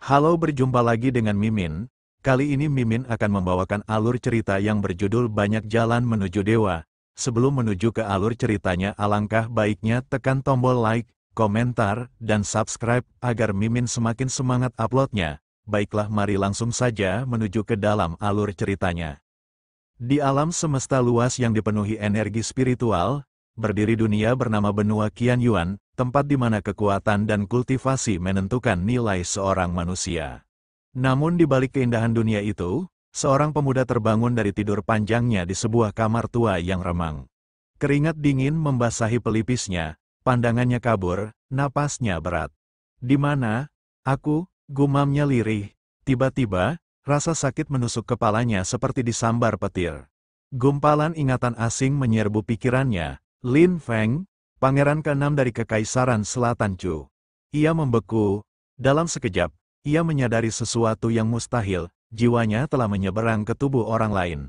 Halo, berjumpa lagi dengan Mimin. Kali ini Mimin akan membawakan alur cerita yang berjudul Banyak Jalan Menuju Dewa. Sebelum menuju ke alur ceritanya, alangkah baiknya tekan tombol like, komentar, dan subscribe agar Mimin semakin semangat uploadnya. Baiklah, mari langsung saja menuju ke dalam alur ceritanya. Di alam semesta luas yang dipenuhi energi spiritual, berdiri dunia bernama benua Qianyuan, tempat di mana kekuatan dan kultivasi menentukan nilai seorang manusia. Namun di balik keindahan dunia itu, seorang pemuda terbangun dari tidur panjangnya di sebuah kamar tua yang remang. Keringat dingin membasahi pelipisnya, pandangannya kabur, napasnya berat. "Di mana? Aku?" gumamnya lirih. Tiba-tiba, rasa sakit menusuk kepalanya seperti disambar petir. Gumpalan ingatan asing menyerbu pikirannya. Lin Feng, pangeran ke-6 dari Kekaisaran Selatan Chu. Ia membeku. Dalam sekejap, ia menyadari sesuatu yang mustahil, jiwanya telah menyeberang ke tubuh orang lain.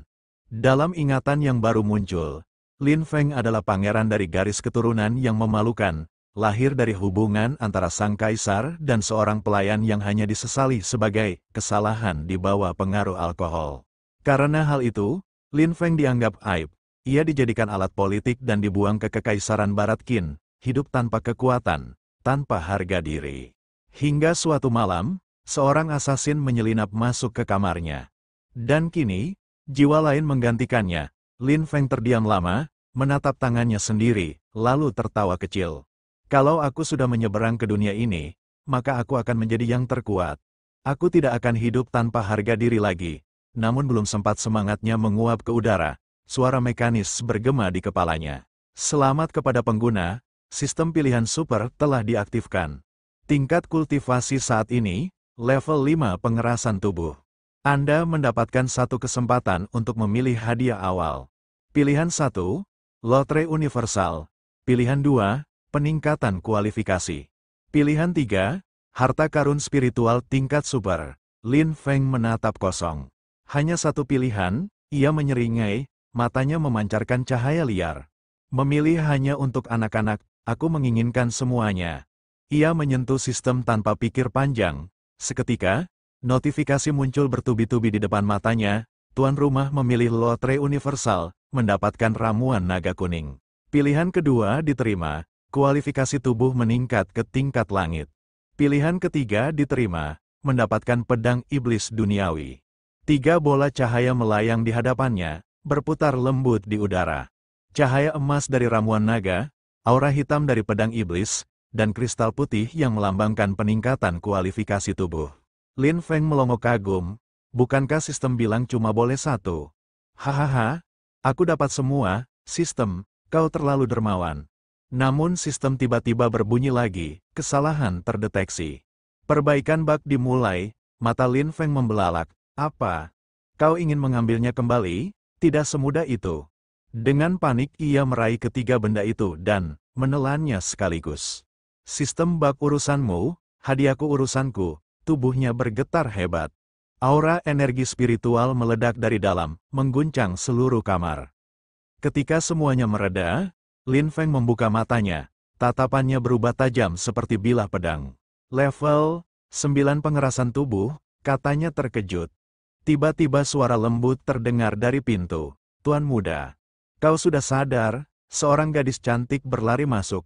Dalam ingatan yang baru muncul, Lin Feng adalah pangeran dari garis keturunan yang memalukan, lahir dari hubungan antara sang kaisar dan seorang pelayan yang hanya disesali sebagai kesalahan di bawah pengaruh alkohol. Karena hal itu, Lin Feng dianggap aib. Ia dijadikan alat politik dan dibuang ke Kekaisaran Barat Qin, hidup tanpa kekuatan, tanpa harga diri. Hingga suatu malam, seorang asasin menyelinap masuk ke kamarnya. Dan kini, jiwa lain menggantikannya. Lin Feng terdiam lama, menatap tangannya sendiri, lalu tertawa kecil. "Kalau aku sudah menyeberang ke dunia ini, maka aku akan menjadi yang terkuat. Aku tidak akan hidup tanpa harga diri lagi." Namun belum sempat semangatnya menguap ke udara, suara mekanis bergema di kepalanya. "Selamat kepada pengguna, sistem pilihan super telah diaktifkan. Tingkat kultivasi saat ini, level 5 pengerasan tubuh. Anda mendapatkan satu kesempatan untuk memilih hadiah awal. Pilihan 1, lotre universal. Pilihan 2, peningkatan kualifikasi. Pilihan 3, harta karun spiritual tingkat super." Lin Feng menatap kosong. Hanya satu pilihan, ia menyeringai, matanya memancarkan cahaya liar. "Memilih hanya untuk anak-anak, aku menginginkan semuanya." Ia menyentuh sistem tanpa pikir panjang. Seketika, notifikasi muncul bertubi-tubi di depan matanya. Tuan rumah memilih lotre universal, mendapatkan ramuan naga kuning. Pilihan kedua diterima, kualifikasi tubuh meningkat ke tingkat langit. Pilihan ketiga diterima, mendapatkan pedang iblis duniawi. 3 bola cahaya melayang di hadapannya, berputar lembut di udara. Cahaya emas dari ramuan naga, aura hitam dari pedang iblis, dan kristal putih yang melambangkan peningkatan kualifikasi tubuh. Lin Feng melongo kagum. "Bukankah sistem bilang cuma boleh satu?" "Hahaha, aku dapat semua, sistem, kau terlalu dermawan." Namun sistem tiba-tiba berbunyi lagi, kesalahan terdeteksi. Perbaikan bug dimulai, mata Lin Feng membelalak. "Apa? Kau ingin mengambilnya kembali?" "Tidak semudah itu." Dengan panik ia meraih ketiga benda itu dan menelannya sekaligus. "Sistem bak urusanmu, hadiahku urusanku." Tubuhnya bergetar hebat. Aura energi spiritual meledak dari dalam, mengguncang seluruh kamar. Ketika semuanya mereda, Lin Feng membuka matanya. Tatapannya berubah tajam seperti bilah pedang. "Level 9 pengerasan tubuh," katanya terkejut. Tiba-tiba suara lembut terdengar dari pintu. "Tuan muda, kau sudah sadar?" Seorang gadis cantik berlari masuk.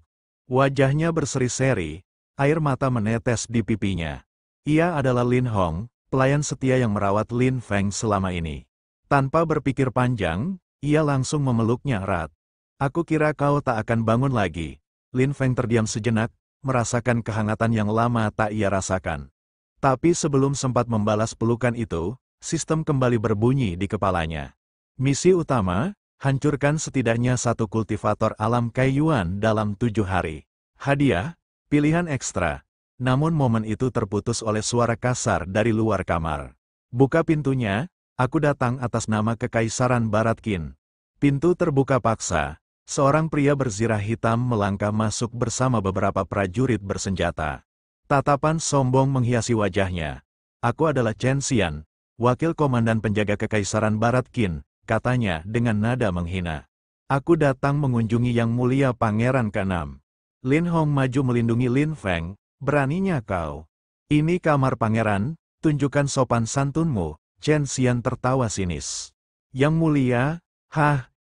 Wajahnya berseri-seri, air mata menetes di pipinya. Ia adalah Lin Hong, pelayan setia yang merawat Lin Feng selama ini. Tanpa berpikir panjang, ia langsung memeluknya erat. "Aku kira kau tak akan bangun lagi." Lin Feng terdiam sejenak, merasakan kehangatan yang lama tak ia rasakan. Tapi sebelum sempat membalas pelukan itu, sistem kembali berbunyi di kepalanya. Misi utama, hancurkan setidaknya satu kultivator alam Kaiyuan dalam 7 hari. Hadiah, pilihan ekstra. Namun momen itu terputus oleh suara kasar dari luar kamar. "Buka pintunya, aku datang atas nama Kekaisaran Barat Qin." Pintu terbuka paksa. Seorang pria berzirah hitam melangkah masuk bersama beberapa prajurit bersenjata. Tatapan sombong menghiasi wajahnya. "Aku adalah Chen Xian, wakil komandan penjaga Kekaisaran Barat Qin," katanya dengan nada menghina. "Aku datang mengunjungi Yang Mulia Pangeran ke-6. Lin Hong maju melindungi Lin Feng. "Beraninya kau?" Ini kamar pangeran, tunjukkan sopan santunmu, Chen Xian tertawa sinis. Yang mulia,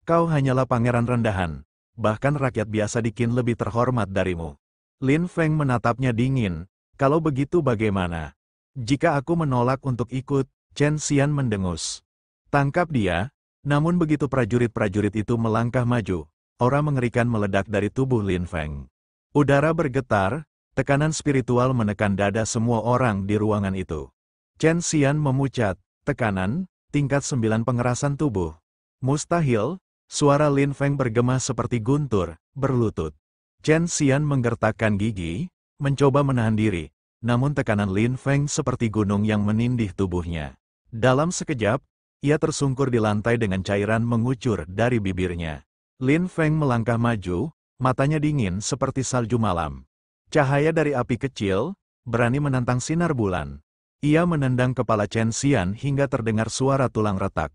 kau hanyalah pangeran rendahan. Bahkan rakyat biasa di Qin lebih terhormat darimu. Lin Feng menatapnya dingin, kalau begitu bagaimana? Jika aku menolak untuk ikut, Chen Xian mendengus. Tangkap dia, namun begitu prajurit-prajurit itu melangkah maju, aura mengerikan meledak dari tubuh Lin Feng. Udara bergetar, tekanan spiritual menekan dada semua orang di ruangan itu. Chen Xian memucat, tekanan, tingkat 9 pengerasan tubuh. Mustahil, suara Lin Feng bergema seperti guntur, berlutut. Chen Xian menggertakkan gigi, mencoba menahan diri, namun tekanan Lin Feng seperti gunung yang menindih tubuhnya. Dalam sekejap, ia tersungkur di lantai dengan cairan mengucur dari bibirnya. Lin Feng melangkah maju, matanya dingin seperti salju malam. Cahaya dari api kecil, berani menantang sinar bulan. Ia menendang kepala Chen Xian hingga terdengar suara tulang retak.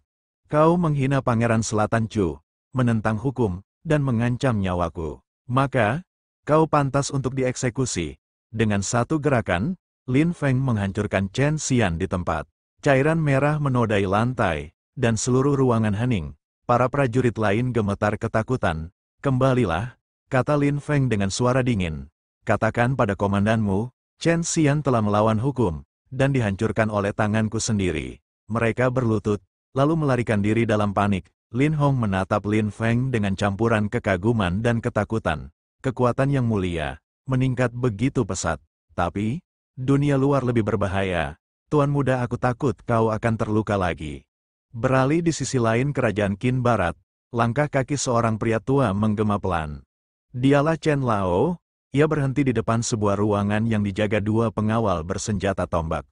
Kau menghina Pangeran Selatan Chu, menentang hukum, dan mengancam nyawaku. Maka, kau pantas untuk dieksekusi. Dengan satu gerakan, Lin Feng menghancurkan Chen Xian di tempat. Cairan merah menodai lantai, dan seluruh ruangan hening. Para prajurit lain gemetar ketakutan. Kembalilah, kata Lin Feng dengan suara dingin. Katakan pada komandanmu, Chen Xian telah melawan hukum, dan dihancurkan oleh tanganku sendiri. Mereka berlutut, lalu melarikan diri dalam panik. Lin Hong menatap Lin Feng dengan campuran kekaguman dan ketakutan. Kekuatan yang mulia, meningkat begitu pesat. Tapi, dunia luar lebih berbahaya. Tuan muda, aku takut kau akan terluka lagi. Beralih di sisi lain kerajaan Qin Barat, langkah kaki seorang pria tua menggema pelan. Dialah Chen Lao. Ia berhenti di depan sebuah ruangan yang dijaga dua pengawal bersenjata tombak.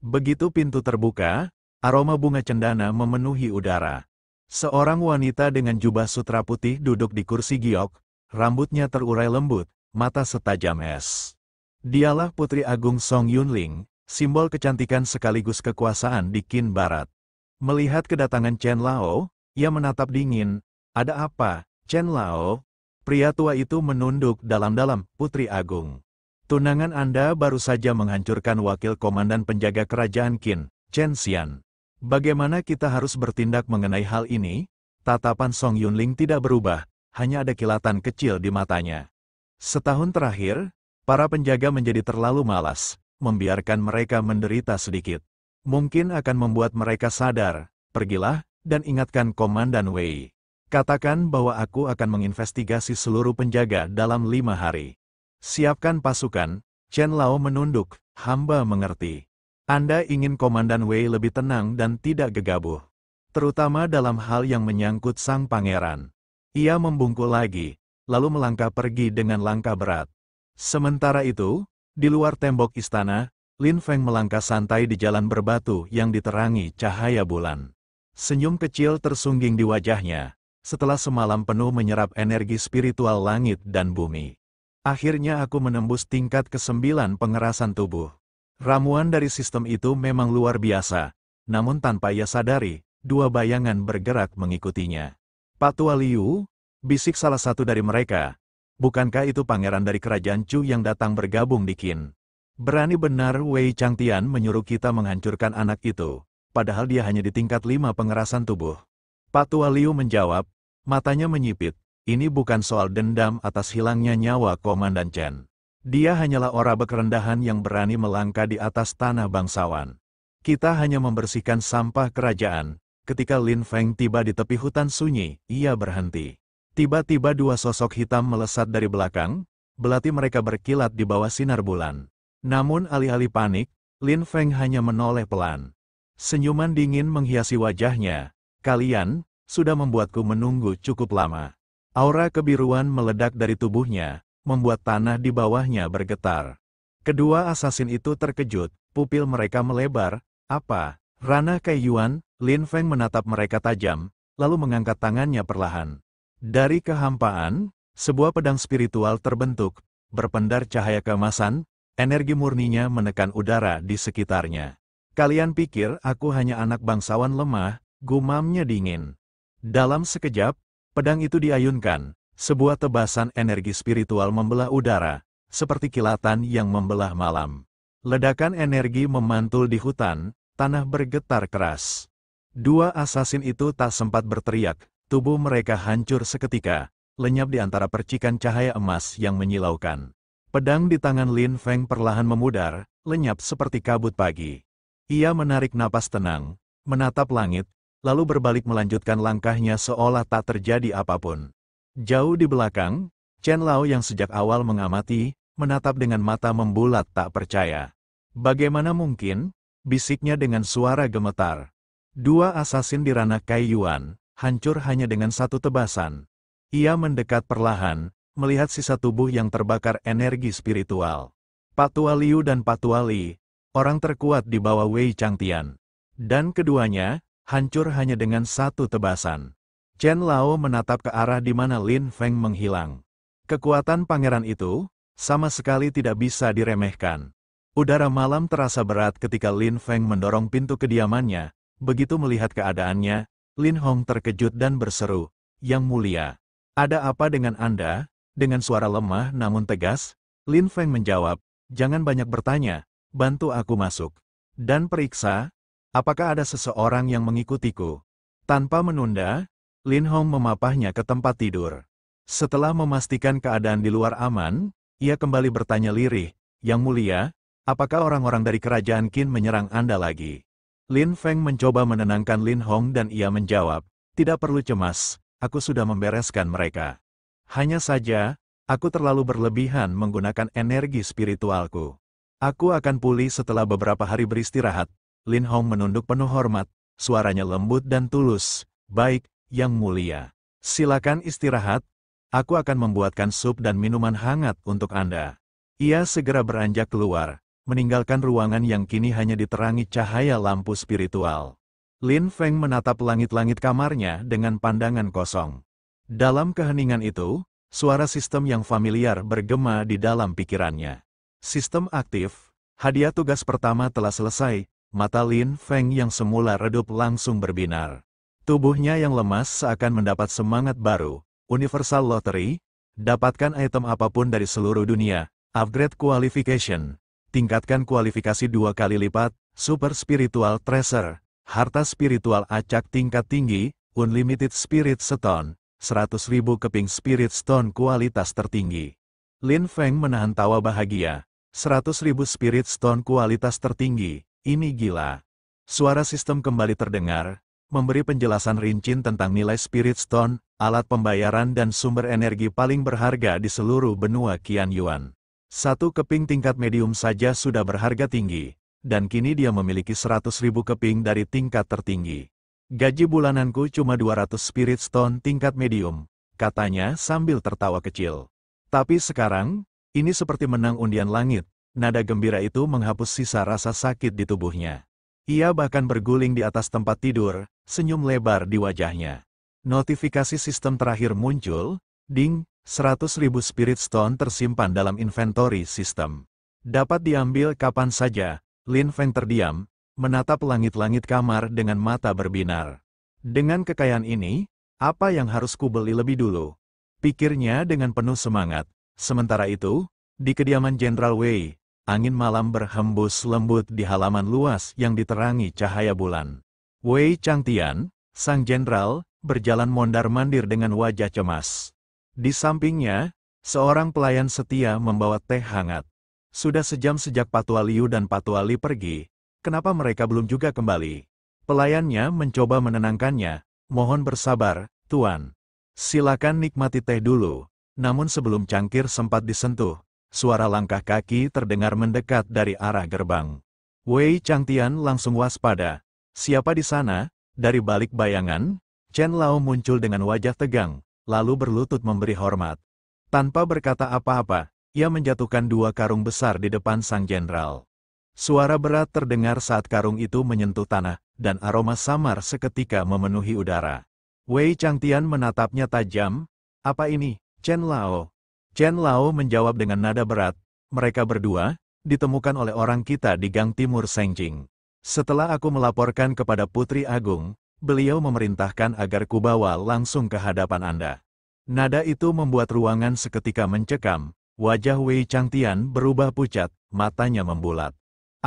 Begitu pintu terbuka, aroma bunga cendana memenuhi udara. Seorang wanita dengan jubah sutra putih duduk di kursi giok, rambutnya terurai lembut, mata setajam es. Dialah Putri Agung Song Yunling, simbol kecantikan sekaligus kekuasaan di Qin Barat. Melihat kedatangan Chen Lao, ia menatap dingin. Ada apa, Chen Lao? Pria tua itu menunduk dalam-dalam, Putri Agung. Tunangan Anda baru saja menghancurkan wakil komandan penjaga kerajaan Qin, Chen Xian. Bagaimana kita harus bertindak mengenai hal ini? Tatapan Song Yunling tidak berubah, hanya ada kilatan kecil di matanya. Setahun terakhir, para penjaga menjadi terlalu malas, membiarkan mereka menderita sedikit. Mungkin akan membuat mereka sadar. Pergilah, dan ingatkan Komandan Wei. Katakan bahwa aku akan menginvestigasi seluruh penjaga dalam 5 hari. Siapkan pasukan. Chen Lao menunduk, hamba mengerti. Anda ingin Komandan Wei lebih tenang dan tidak gegabah. Terutama dalam hal yang menyangkut sang pangeran. Ia membungkuk lagi, lalu melangkah pergi dengan langkah berat. Sementara itu, di luar tembok istana, Lin Feng melangkah santai di jalan berbatu yang diterangi cahaya bulan. Senyum kecil tersungging di wajahnya. Setelah semalam penuh menyerap energi spiritual langit dan bumi. Akhirnya aku menembus tingkat ke-9 pengerasan tubuh. Ramuan dari sistem itu memang luar biasa, namun tanpa ia sadari, dua bayangan bergerak mengikutinya. Pak Tua Liu, bisik salah satu dari mereka. Bukankah itu pangeran dari kerajaan Chu yang datang bergabung di Qin? Berani benar Wei Changtian menyuruh kita menghancurkan anak itu, padahal dia hanya di tingkat 5 pengerasan tubuh. Pak Tua Liu menjawab, matanya menyipit, ini bukan soal dendam atas hilangnya nyawa Komandan Chen. Dia hanyalah orang kerendahan yang berani melangkah di atas tanah bangsawan. Kita hanya membersihkan sampah kerajaan. Ketika Lin Feng tiba di tepi hutan sunyi, ia berhenti. Tiba-tiba dua sosok hitam melesat dari belakang, belati mereka berkilat di bawah sinar bulan. Namun alih-alih panik, Lin Feng hanya menoleh pelan. Senyuman dingin menghiasi wajahnya. Kalian sudah membuatku menunggu cukup lama. Aura kebiruan meledak dari tubuhnya, membuat tanah di bawahnya bergetar. Kedua asasin itu terkejut, pupil mereka melebar. Apa? Ranah Kaiyuan? Lin Feng menatap mereka tajam, lalu mengangkat tangannya perlahan. Dari kehampaan, sebuah pedang spiritual terbentuk, berpendar cahaya keemasan, energi murninya menekan udara di sekitarnya. Kalian pikir aku hanya anak bangsawan lemah? Gumamnya dingin. Dalam sekejap, pedang itu diayunkan, sebuah tebasan energi spiritual membelah udara, seperti kilatan yang membelah malam. Ledakan energi memantul di hutan, tanah bergetar keras. Dua asasin itu tak sempat berteriak, tubuh mereka hancur seketika, lenyap di antara percikan cahaya emas yang menyilaukan. Pedang di tangan Lin Feng perlahan memudar, lenyap seperti kabut pagi. Ia menarik napas tenang, menatap langit, lalu berbalik melanjutkan langkahnya seolah tak terjadi apapun. Jauh di belakang, Chen Lao yang sejak awal mengamati, menatap dengan mata membulat tak percaya. Bagaimana mungkin? Bisiknya dengan suara gemetar. Dua asasin di ranah Kai Yuan, hancur hanya dengan satu tebasan. Ia mendekat perlahan, melihat sisa tubuh yang terbakar energi spiritual. Pak Tua Liu dan Pak Tua Li, orang terkuat di bawah Wei Changtian. Dan keduanya, hancur hanya dengan satu tebasan. Chen Lao menatap ke arah di mana Lin Feng menghilang. Kekuatan pangeran itu, sama sekali tidak bisa diremehkan. Udara malam terasa berat ketika Lin Feng mendorong pintu kediamannya. Begitu melihat keadaannya, Lin Hong terkejut dan berseru, "Yang mulia, ada apa dengan Anda?" Dengan suara lemah namun tegas, Lin Feng menjawab, "Jangan banyak bertanya, bantu aku masuk. Dan periksa, apakah ada seseorang yang mengikutiku?" Tanpa menunda, Lin Hong memapahnya ke tempat tidur. Setelah memastikan keadaan di luar aman, ia kembali bertanya lirih, "Yang mulia, apakah orang-orang dari kerajaan Qin menyerang Anda lagi?" Lin Feng mencoba menenangkan Lin Hong dan ia menjawab, "Tidak perlu cemas, aku sudah membereskan mereka. Hanya saja, aku terlalu berlebihan menggunakan energi spiritualku. Aku akan pulih setelah beberapa hari beristirahat." Lin Hong menunduk penuh hormat, suaranya lembut dan tulus, "Baik, Yang mulia. Silakan istirahat, aku akan membuatkan sup dan minuman hangat untuk Anda." Ia segera beranjak keluar, meninggalkan ruangan yang kini hanya diterangi cahaya lampu spiritual. Lin Feng menatap langit-langit kamarnya dengan pandangan kosong. Dalam keheningan itu, suara sistem yang familiar bergema di dalam pikirannya. Sistem aktif, hadiah tugas pertama telah selesai, mata Lin Feng yang semula redup langsung berbinar. Tubuhnya yang lemas seakan mendapat semangat baru. Universal Lottery, dapatkan item apapun dari seluruh dunia, upgrade qualification, tingkatkan kualifikasi 2 kali lipat, super spiritual treasure, harta spiritual acak tingkat tinggi, unlimited spirit stone, 100.000 keping spirit stone kualitas tertinggi. Lin Feng menahan tawa bahagia, 100.000 spirit stone kualitas tertinggi, ini gila. Suara sistem kembali terdengar, memberi penjelasan rinci tentang nilai Spirit Stone, alat pembayaran dan sumber energi paling berharga di seluruh benua Qian Yuan. Satu keping tingkat medium saja sudah berharga tinggi, dan kini dia memiliki 100.000 keping dari tingkat tertinggi. "Gaji bulananku cuma 200 Spirit Stone tingkat medium," katanya sambil tertawa kecil. Tapi sekarang, ini seperti menang undian langit, nada gembira itu menghapus sisa rasa sakit di tubuhnya. Ia bahkan berguling di atas tempat tidur, senyum lebar di wajahnya. Notifikasi sistem terakhir muncul, ding, 100.000 Spirit Stone tersimpan dalam inventory sistem. Dapat diambil kapan saja. Lin Feng terdiam, menatap langit-langit kamar dengan mata berbinar. Dengan kekayaan ini, apa yang harus kubeli lebih dulu? Pikirnya dengan penuh semangat. Sementara itu, di kediaman Jenderal Wei, angin malam berhembus lembut di halaman luas yang diterangi cahaya bulan. Wei Changtian, sang jenderal, berjalan mondar-mandir dengan wajah cemas. Di sampingnya, seorang pelayan setia membawa teh hangat. Sudah sejam sejak Pak Tua Liu dan Pak Tua Li pergi, kenapa mereka belum juga kembali? Pelayannya mencoba menenangkannya, "Mohon bersabar, Tuan. Silakan nikmati teh dulu." Namun sebelum cangkir sempat disentuh, suara langkah kaki terdengar mendekat dari arah gerbang. Wei Changtian langsung waspada. Siapa di sana? Dari balik bayangan, Chen Lao muncul dengan wajah tegang, lalu berlutut memberi hormat. Tanpa berkata apa-apa, ia menjatuhkan 2 karung besar di depan sang jenderal. Suara berat terdengar saat karung itu menyentuh tanah, dan aroma samar seketika memenuhi udara. Wei Changtian menatapnya tajam. "Apa ini, Chen Lao?" Chen Lao menjawab dengan nada berat, "Mereka berdua, ditemukan oleh orang kita di Gang Timur Sengjing. Setelah aku melaporkan kepada Putri Agung, beliau memerintahkan agar kubawa langsung ke hadapan Anda." Nada itu membuat ruangan seketika mencekam, wajah Wei Changtian berubah pucat, matanya membulat.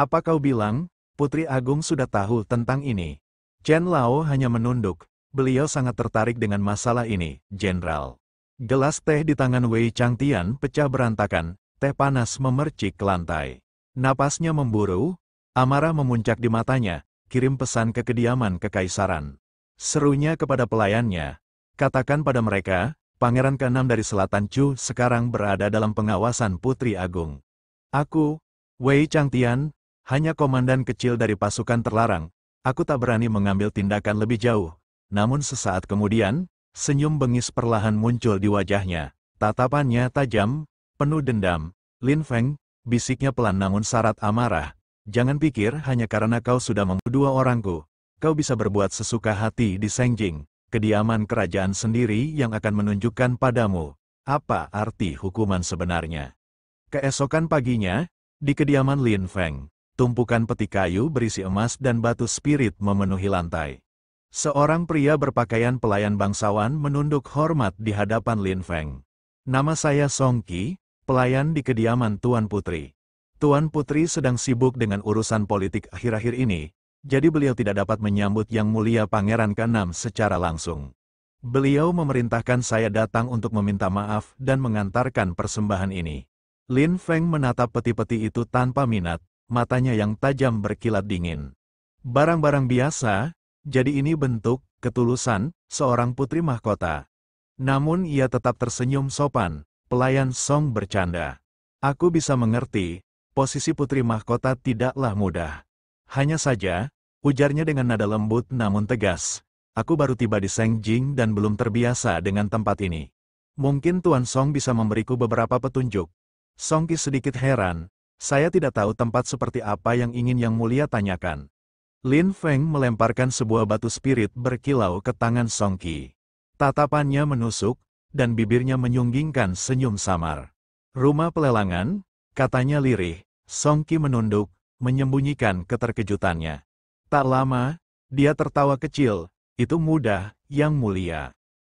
Apa kau bilang, Putri Agung sudah tahu tentang ini? Chen Lao hanya menunduk. Beliau sangat tertarik dengan masalah ini, Jenderal. Gelas teh di tangan Wei Changtian pecah berantakan, teh panas memercik ke lantai. Napasnya memburu, amarah memuncak di matanya, kirim pesan ke kediaman kekaisaran. Serunya kepada pelayannya, katakan pada mereka, Pangeran ke-6 dari Selatan Chu sekarang berada dalam pengawasan Putri Agung. Aku, Wei Changtian, hanya komandan kecil dari pasukan terlarang. Aku tak berani mengambil tindakan lebih jauh. Namun sesaat kemudian, senyum bengis perlahan muncul di wajahnya. Tatapannya tajam, penuh dendam. Lin Feng, bisiknya pelan namun syarat amarah. Jangan pikir hanya karena kau sudah membunuh dua orangku, kau bisa berbuat sesuka hati di Sengjing, kediaman kerajaan sendiri yang akan menunjukkan padamu apa arti hukuman sebenarnya. Keesokan paginya, di kediaman Lin Feng, tumpukan peti kayu berisi emas dan batu spirit memenuhi lantai. Seorang pria berpakaian pelayan bangsawan menunduk hormat di hadapan Lin Feng. Nama saya Song Qi, pelayan di kediaman Tuan Putri. Tuan Putri sedang sibuk dengan urusan politik akhir-akhir ini, jadi beliau tidak dapat menyambut Yang Mulia Pangeran ke-6 secara langsung. Beliau memerintahkan saya datang untuk meminta maaf dan mengantarkan persembahan ini. Lin Feng menatap peti-peti itu tanpa minat. Matanya yang tajam berkilat dingin. Barang-barang biasa, jadi ini bentuk ketulusan seorang putri mahkota. Namun ia tetap tersenyum sopan. Pelayan Song bercanda. Aku bisa mengerti, posisi putri mahkota tidaklah mudah. Hanya saja, ujarnya dengan nada lembut namun tegas. Aku baru tiba di Sengjing dan belum terbiasa dengan tempat ini. Mungkin Tuan Song bisa memberiku beberapa petunjuk. Song Qi sedikit heran. Saya tidak tahu tempat seperti apa yang ingin Yang Mulia tanyakan. Lin Feng melemparkan sebuah batu spirit berkilau ke tangan Song Qi. Tatapannya menusuk, dan bibirnya menyunggingkan senyum samar. Rumah pelelangan, katanya lirih. Song Qi menunduk, menyembunyikan keterkejutannya. Tak lama, dia tertawa kecil. Itu mudah, Yang Mulia.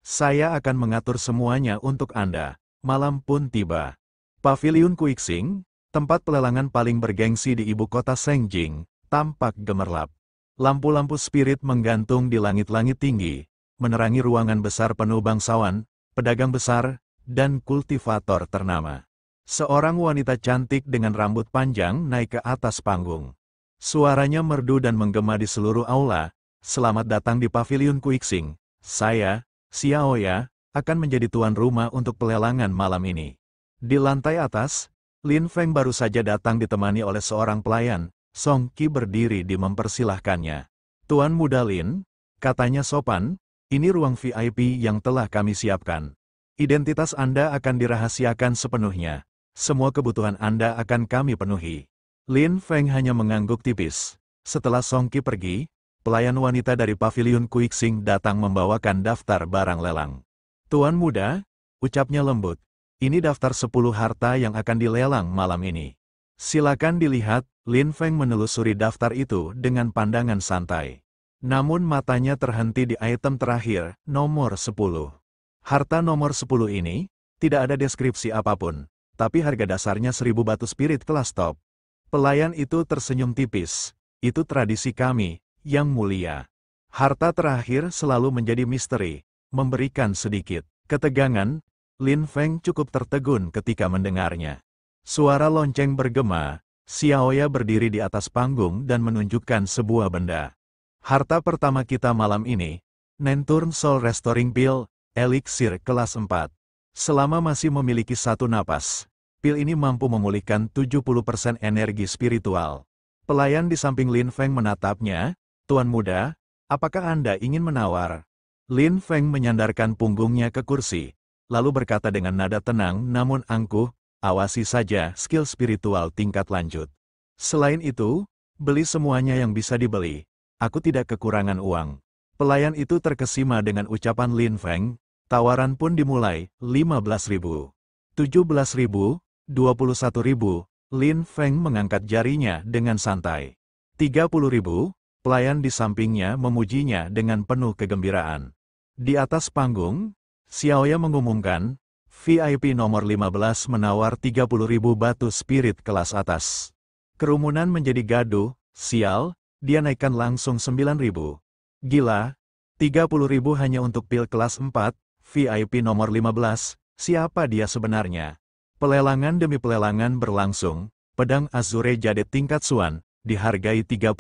Saya akan mengatur semuanya untuk Anda. Malam pun tiba. Paviliun Kuixing, tempat pelelangan paling bergengsi di ibu kota Sengjing, tampak gemerlap. Lampu-lampu spirit menggantung di langit-langit tinggi, menerangi ruangan besar penuh bangsawan, pedagang besar, dan kultivator ternama. Seorang wanita cantik dengan rambut panjang naik ke atas panggung. Suaranya merdu dan menggema di seluruh aula. Selamat datang di Paviliun Kuixing. Saya, Xiaoya, akan menjadi tuan rumah untuk pelelangan malam ini. Di lantai atas, Lin Feng baru saja datang ditemani oleh seorang pelayan. Song Qi berdiri di mempersilahkannya. Tuan Muda Lin, katanya sopan, ini ruang VIP yang telah kami siapkan. Identitas Anda akan dirahasiakan sepenuhnya. Semua kebutuhan Anda akan kami penuhi. Lin Feng hanya mengangguk tipis. Setelah Song Qi pergi, pelayan wanita dari Paviliun Kuixing datang membawakan daftar barang lelang. Tuan Muda, ucapnya lembut. Ini daftar 10 harta yang akan dilelang malam ini. Silakan dilihat, Lin Feng menelusuri daftar itu dengan pandangan santai. Namun matanya terhenti di item terakhir, nomor 10. Harta nomor 10 ini, tidak ada deskripsi apapun, tapi harga dasarnya 1000 batu spirit kelas top. Pelayan itu tersenyum tipis. Itu tradisi kami, Yang Mulia. Harta terakhir selalu menjadi misteri, memberikan sedikit ketegangan. Lin Feng cukup tertegun ketika mendengarnya. Suara lonceng bergema, Xiaoya berdiri di atas panggung dan menunjukkan sebuah benda. Harta pertama kita malam ini, Nenturn Soul Restoring Pill, Elixir kelas 4. Selama masih memiliki satu napas, pil ini mampu memulihkan 70% energi spiritual. Pelayan di samping Lin Feng menatapnya. Tuan Muda, apakah Anda ingin menawar? Lin Feng menyandarkan punggungnya ke kursi, lalu berkata dengan nada tenang namun angkuh, awasi saja skill spiritual tingkat lanjut. Selain itu, beli semuanya yang bisa dibeli. Aku tidak kekurangan uang. Pelayan itu terkesima dengan ucapan Lin Feng. Tawaran pun dimulai, 15.000. 17.000, 21.000. Lin Feng mengangkat jarinya dengan santai. 30.000, pelayan di sampingnya memujinya dengan penuh kegembiraan. Di atas panggung, Xiaoya mengumumkan, VIP nomor 15 menawar 30.000 batu spirit kelas atas. Kerumunan menjadi gaduh, sial, dia naikkan langsung 9.000. Gila, 30.000 hanya untuk pil kelas 4, VIP nomor 15, siapa dia sebenarnya? Pelelangan demi pelelangan berlangsung, pedang Azure Jade tingkat Suan, dihargai 30.000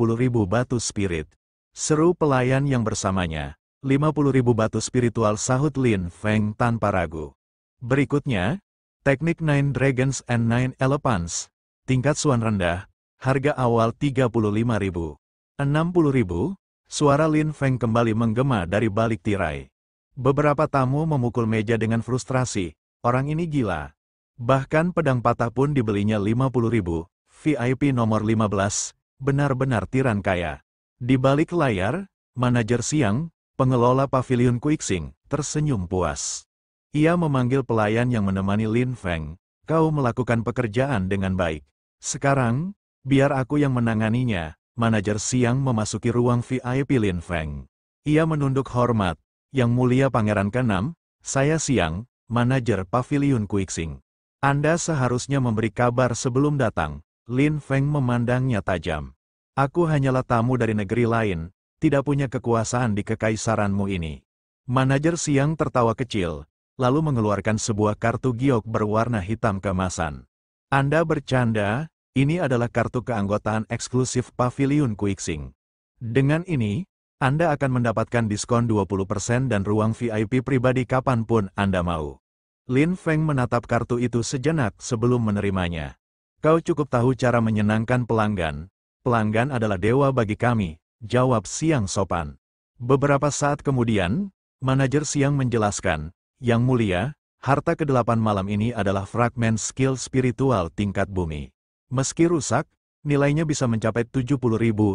batu spirit. Seru pelayan yang bersamanya, 50.000 batu spiritual, sahut Lin Feng tanpa ragu. Berikutnya, teknik Nine Dragons and Nine Elephants, tingkat Suan rendah, harga awal 35.000. 60.000, suara Lin Feng kembali menggema dari balik tirai. Beberapa tamu memukul meja dengan frustrasi, orang ini gila. Bahkan pedang patah pun dibelinya 50.000, VIP nomor 15, benar-benar tiran kaya. Di balik layar, manajer Siang, pengelola pavilion Kuixing, tersenyum puas. Ia memanggil pelayan yang menemani Lin Feng, kau melakukan pekerjaan dengan baik. Sekarang, biar aku yang menanganinya. Manajer Siang memasuki ruang VIP Lin Feng. Ia menunduk hormat, Yang Mulia Pangeran ke-6, saya Siang, manajer pavilion Kuixing. Anda seharusnya memberi kabar sebelum datang. Lin Feng memandangnya tajam. Aku hanyalah tamu dari negeri lain, tidak punya kekuasaan di kekaisaranmu ini. Manajer Siang tertawa kecil, lalu mengeluarkan sebuah kartu giok berwarna hitam keemasan. Anda bercanda, ini adalah kartu keanggotaan eksklusif pavilion Kuixing. Dengan ini, Anda akan mendapatkan diskon 20% dan ruang VIP pribadi kapanpun Anda mau. Lin Feng menatap kartu itu sejenak sebelum menerimanya. Kau cukup tahu cara menyenangkan pelanggan. Pelanggan adalah dewa bagi kami, jawab Siang sopan. Beberapa saat kemudian, manajer Siang menjelaskan, Yang Mulia, harta ke-8 malam ini adalah fragmen skill spiritual tingkat bumi. Meski rusak, nilainya bisa mencapai 70.000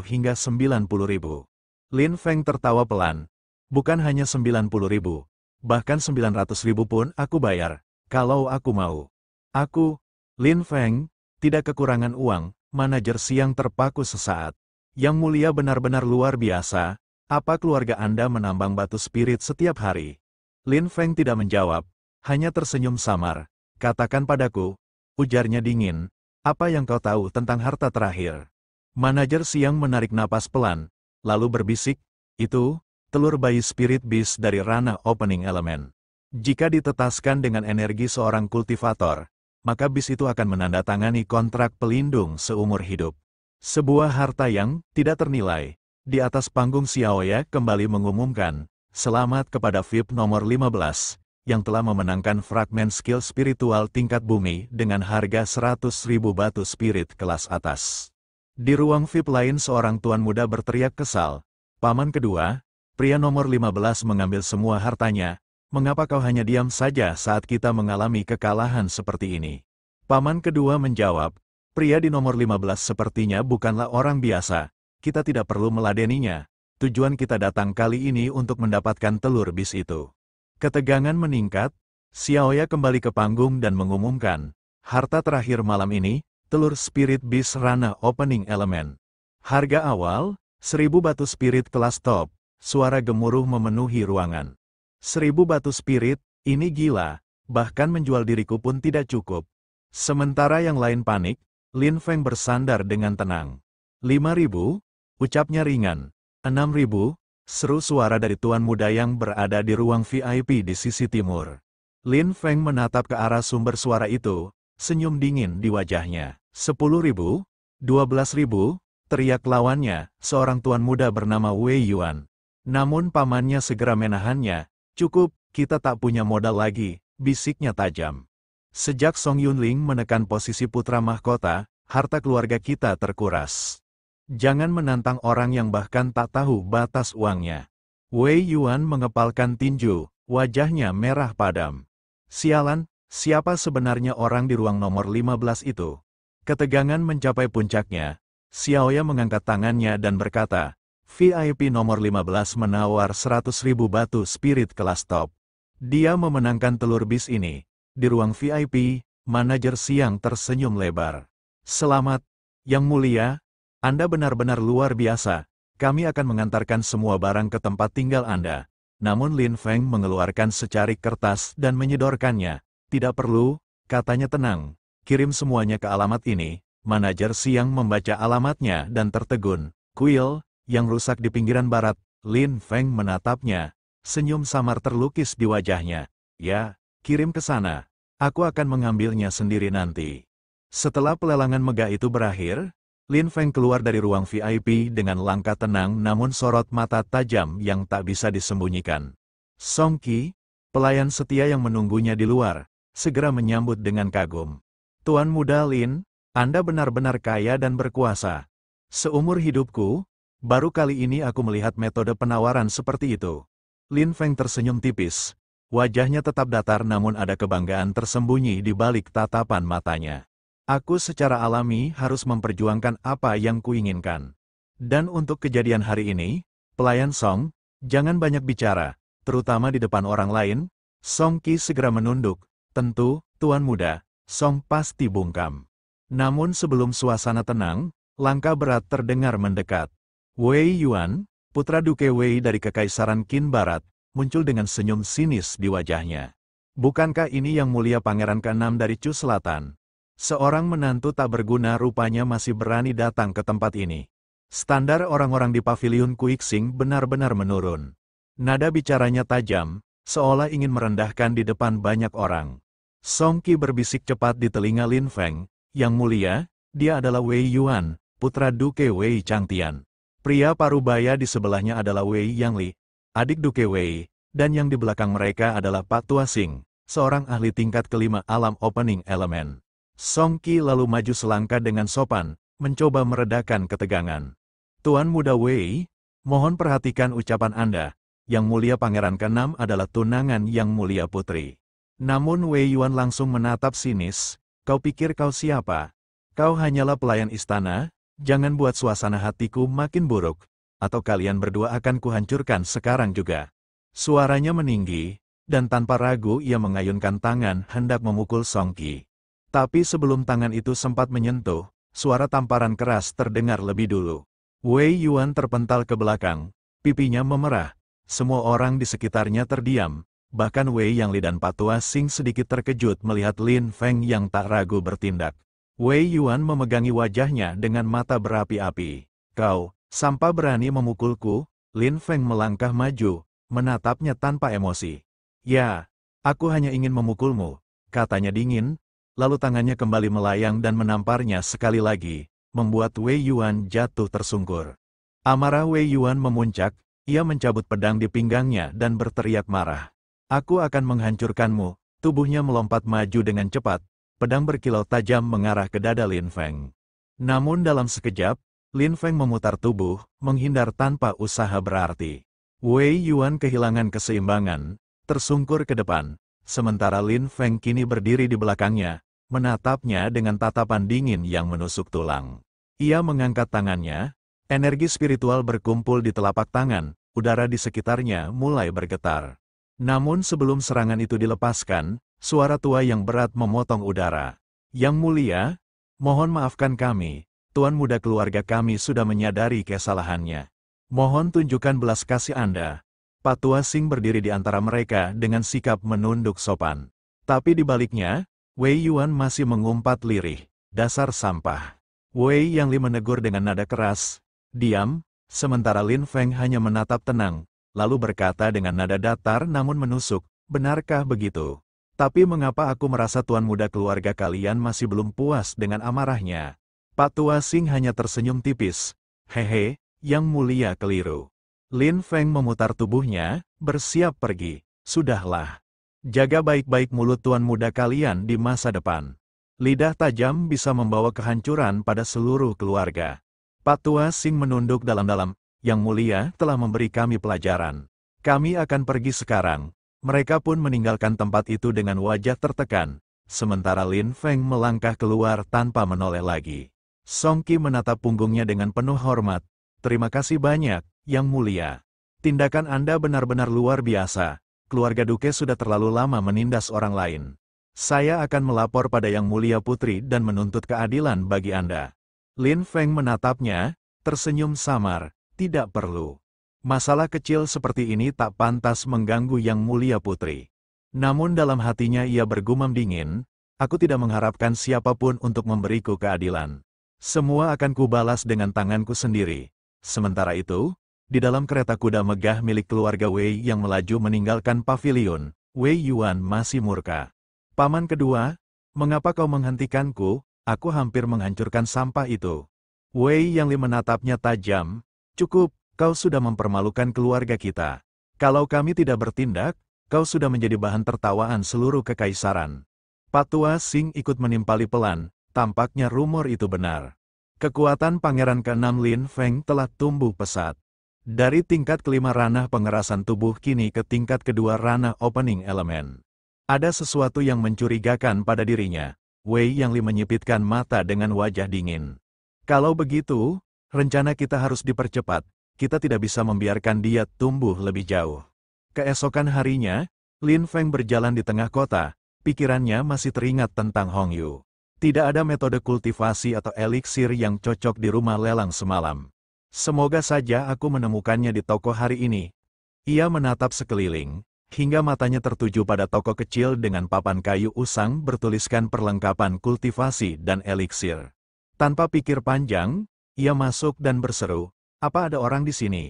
hingga 90.000. Lin Feng tertawa pelan. Bukan hanya 90.000, bahkan 900.000 pun aku bayar, kalau aku mau. Aku, Lin Feng, tidak kekurangan uang. Manajer Siang terpaku sesaat. Yang Mulia benar-benar luar biasa, apa keluarga Anda menambang batu spirit setiap hari? Lin Feng tidak menjawab, hanya tersenyum samar. Katakan padaku, ujarnya dingin, apa yang kau tahu tentang harta terakhir? Manajer Siang menarik napas pelan, lalu berbisik, itu, telur bayi spirit beast dari ranah opening element. Jika ditetaskan dengan energi seorang kultivator, maka bis itu akan menandatangani kontrak pelindung seumur hidup. Sebuah harta yang tidak ternilai. Di atas panggung Xiaoya kembali mengumumkan, selamat kepada VIP nomor 15, yang telah memenangkan fragmen skill spiritual tingkat bumi dengan harga 100.000 batu spirit kelas atas. Di ruang VIP lain seorang tuan muda berteriak kesal, Paman kedua, pria nomor 15 mengambil semua hartanya, mengapa kau hanya diam saja saat kita mengalami kekalahan seperti ini? Paman kedua menjawab, pria di nomor 15 sepertinya bukanlah orang biasa, kita tidak perlu meladeninya. Tujuan kita datang kali ini untuk mendapatkan telur bis itu. Ketegangan meningkat, Xiaoya kembali ke panggung dan mengumumkan, harta terakhir malam ini, telur spirit bis ranah opening element. Harga awal, 1.000 batu spirit kelas top, suara gemuruh memenuhi ruangan. 1.000 batu spirit, ini gila, bahkan menjual diriku pun tidak cukup. Sementara yang lain panik, Lin Feng bersandar dengan tenang. 5.000, ucapnya ringan. 6.000, seru suara dari tuan muda yang berada di ruang VIP di sisi timur. Lin Feng menatap ke arah sumber suara itu, senyum dingin di wajahnya. 10.000, 12.000, teriak lawannya, seorang tuan muda bernama Wei Yuan. Namun pamannya segera menahannya, cukup, kita tak punya modal lagi, bisiknya tajam. Sejak Song Yunling menekan posisi putra mahkota, harta keluarga kita terkuras. Jangan menantang orang yang bahkan tak tahu batas uangnya. Wei Yuan mengepalkan tinju, wajahnya merah padam. Sialan, siapa sebenarnya orang di ruang nomor 15 itu? Ketegangan mencapai puncaknya. Xiaoya mengangkat tangannya dan berkata, VIP nomor 15 menawar 100.000 batu spirit kelas top. Dia memenangkan telur bis ini. Di ruang VIP, manajer Siang tersenyum lebar. Selamat, Yang Mulia. Anda benar-benar luar biasa, kami akan mengantarkan semua barang ke tempat tinggal Anda. Namun Lin Feng mengeluarkan secarik kertas dan menyedorkannya. Tidak perlu, katanya tenang, kirim semuanya ke alamat ini, manajer siang membaca alamatnya dan tertegun. Kuil, yang rusak di pinggiran barat, Lin Feng menatapnya. Senyum samar terlukis di wajahnya. Ya, kirim ke sana. Aku akan mengambilnya sendiri nanti. Setelah pelelangan megah itu berakhir, Lin Feng keluar dari ruang VIP dengan langkah tenang namun sorot mata tajam yang tak bisa disembunyikan. Song Qi, pelayan setia yang menunggunya di luar, segera menyambut dengan kagum. Tuan muda Lin, Anda benar-benar kaya dan berkuasa. Seumur hidupku, baru kali ini aku melihat metode penawaran seperti itu. Lin Feng tersenyum tipis. Wajahnya tetap datar namun ada kebanggaan tersembunyi di balik tatapan matanya. Aku secara alami harus memperjuangkan apa yang kuinginkan. Dan untuk kejadian hari ini, pelayan Song, jangan banyak bicara, terutama di depan orang lain. Song Qi segera menunduk. Tentu, Tuan muda, Song pasti bungkam. Namun sebelum suasana tenang, langkah berat terdengar mendekat. Wei Yuan, putra Duke Wei dari Kekaisaran Qin Barat, muncul dengan senyum sinis di wajahnya. Bukankah ini yang mulia pangeran ke-6 dari Chu Selatan? Seorang menantu tak berguna rupanya masih berani datang ke tempat ini. Standar orang-orang di paviliun Kuixing benar-benar menurun. Nada bicaranya tajam, seolah ingin merendahkan di depan banyak orang. Song Qi berbisik cepat di telinga Lin Feng. Yang mulia, dia adalah Wei Yuan, putra Duke Wei Changtian. Pria parubaya di sebelahnya adalah Wei Yangli, adik Duke Wei, dan yang di belakang mereka adalah Pak Tua Xing, seorang ahli tingkat kelima alam opening elemen. Song Qi lalu maju selangkah dengan sopan, mencoba meredakan ketegangan. Tuan muda Wei, mohon perhatikan ucapan Anda. Yang mulia pangeran ke-6 adalah tunangan yang mulia putri. Namun Wei Yuan langsung menatap sinis. Kau pikir kau siapa? Kau hanyalah pelayan istana, jangan buat suasana hatiku makin buruk, atau kalian berdua akan kuhancurkan sekarang juga. Suaranya meninggi, dan tanpa ragu ia mengayunkan tangan hendak memukul Song Qi. Tapi sebelum tangan itu sempat menyentuh, suara tamparan keras terdengar lebih dulu. Wei Yuan terpental ke belakang, pipinya memerah. Semua orang di sekitarnya terdiam. Bahkan Wei Yangli dan Pak Tua Xing sedikit terkejut melihat Lin Feng yang tak ragu bertindak. Wei Yuan memegangi wajahnya dengan mata berapi-api. Kau, sampai berani memukulku? Lin Feng melangkah maju, menatapnya tanpa emosi. Ya, aku hanya ingin memukulmu, katanya dingin, lalu tangannya kembali melayang dan menamparnya sekali lagi, membuat Wei Yuan jatuh tersungkur. Amarah Wei Yuan memuncak, ia mencabut pedang di pinggangnya dan berteriak marah. Aku akan menghancurkanmu. Tubuhnya melompat maju dengan cepat, pedang berkilau tajam mengarah ke dada Lin Feng. Namun dalam sekejap, Lin Feng memutar tubuh, menghindar tanpa usaha berarti. Wei Yuan kehilangan keseimbangan, tersungkur ke depan, sementara Lin Feng kini berdiri di belakangnya, menatapnya dengan tatapan dingin yang menusuk tulang. Ia mengangkat tangannya, energi spiritual berkumpul di telapak tangan, udara di sekitarnya mulai bergetar. Namun sebelum serangan itu dilepaskan, suara tua yang berat memotong udara. Yang mulia, mohon maafkan kami, tuan muda keluarga kami sudah menyadari kesalahannya. Mohon tunjukkan belas kasih Anda. Pak Tua Xing berdiri di antara mereka dengan sikap menunduk sopan. Tapi di baliknya, Wei Yuan masih mengumpat lirih. Dasar sampah. Wei Yangli menegur dengan nada keras. Diam, sementara Lin Feng hanya menatap tenang. Lalu berkata dengan nada datar namun menusuk, benarkah begitu? Tapi mengapa aku merasa tuan muda keluarga kalian masih belum puas dengan amarahnya? Pak Tua Xing hanya tersenyum tipis. Hehe, yang mulia keliru. Lin Feng memutar tubuhnya, bersiap pergi. Sudahlah. Jaga baik-baik mulut tuan muda kalian di masa depan. Lidah tajam bisa membawa kehancuran pada seluruh keluarga. Pak Tua Xing menunduk dalam-dalam. Yang mulia telah memberi kami pelajaran. Kami akan pergi sekarang. Mereka pun meninggalkan tempat itu dengan wajah tertekan. Sementara Lin Feng melangkah keluar tanpa menoleh lagi. Song Qi menatap punggungnya dengan penuh hormat. Terima kasih banyak, Yang mulia. Tindakan Anda benar-benar luar biasa. Keluarga Duke sudah terlalu lama menindas orang lain. Saya akan melapor pada Yang Mulia Putri dan menuntut keadilan bagi Anda. Lin Feng menatapnya, tersenyum samar. Tidak perlu. Masalah kecil seperti ini tak pantas mengganggu Yang Mulia Putri. Namun dalam hatinya ia bergumam dingin, aku tidak mengharapkan siapapun untuk memberiku keadilan. Semua akan kubalas dengan tanganku sendiri. Sementara itu, di dalam kereta kuda megah milik keluarga Wei yang melaju meninggalkan pavilion, Wei Yuan masih murka. Paman kedua, mengapa kau menghentikanku? Aku hampir menghancurkan sampah itu. Wei Yang Li menatapnya tajam. Cukup, kau sudah mempermalukan keluarga kita. Kalau kami tidak bertindak, kau sudah menjadi bahan tertawaan seluruh kekaisaran. Patua Xing ikut menimpali pelan, tampaknya rumor itu benar. Kekuatan Pangeran ke-6 Lin Feng telah tumbuh pesat. Dari tingkat kelima ranah pengerasan tubuh kini ke tingkat kedua ranah opening elemen. Ada sesuatu yang mencurigakan pada dirinya. Wei Yang Li menyipitkan mata dengan wajah dingin. Kalau begitu, rencana kita harus dipercepat. Kita tidak bisa membiarkan dia tumbuh lebih jauh. Keesokan harinya, Lin Feng berjalan di tengah kota. Pikirannya masih teringat tentang Hong Yu. Tidak ada metode kultivasi atau eliksir yang cocok di rumah lelang semalam. Semoga saja aku menemukannya di toko hari ini. Ia menatap sekeliling, hingga matanya tertuju pada toko kecil dengan papan kayu usang bertuliskan perlengkapan kultivasi dan eliksir. Tanpa pikir panjang, ia masuk dan berseru, "Apa ada orang di sini?"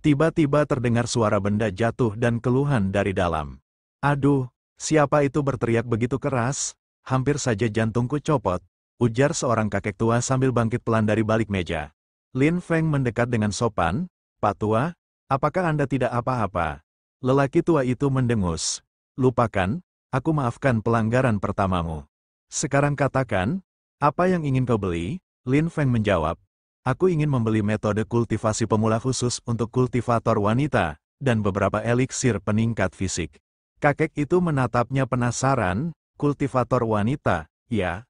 Tiba-tiba terdengar suara benda jatuh dan keluhan dari dalam. "Aduh, siapa itu berteriak begitu keras? Hampir saja jantungku copot," ujar seorang kakek tua sambil bangkit pelan dari balik meja. Lin Feng mendekat dengan sopan, "Pak Tua, apakah Anda tidak apa-apa?" Lelaki tua itu mendengus. "Lupakan, aku maafkan pelanggaran pertamamu. Sekarang katakan, apa yang ingin kau beli?" Lin Feng menjawab, "Aku ingin membeli metode kultivasi pemula khusus untuk kultivator wanita, dan beberapa eliksir peningkat fisik." Kakek itu menatapnya penasaran, "Kultivator wanita, ya?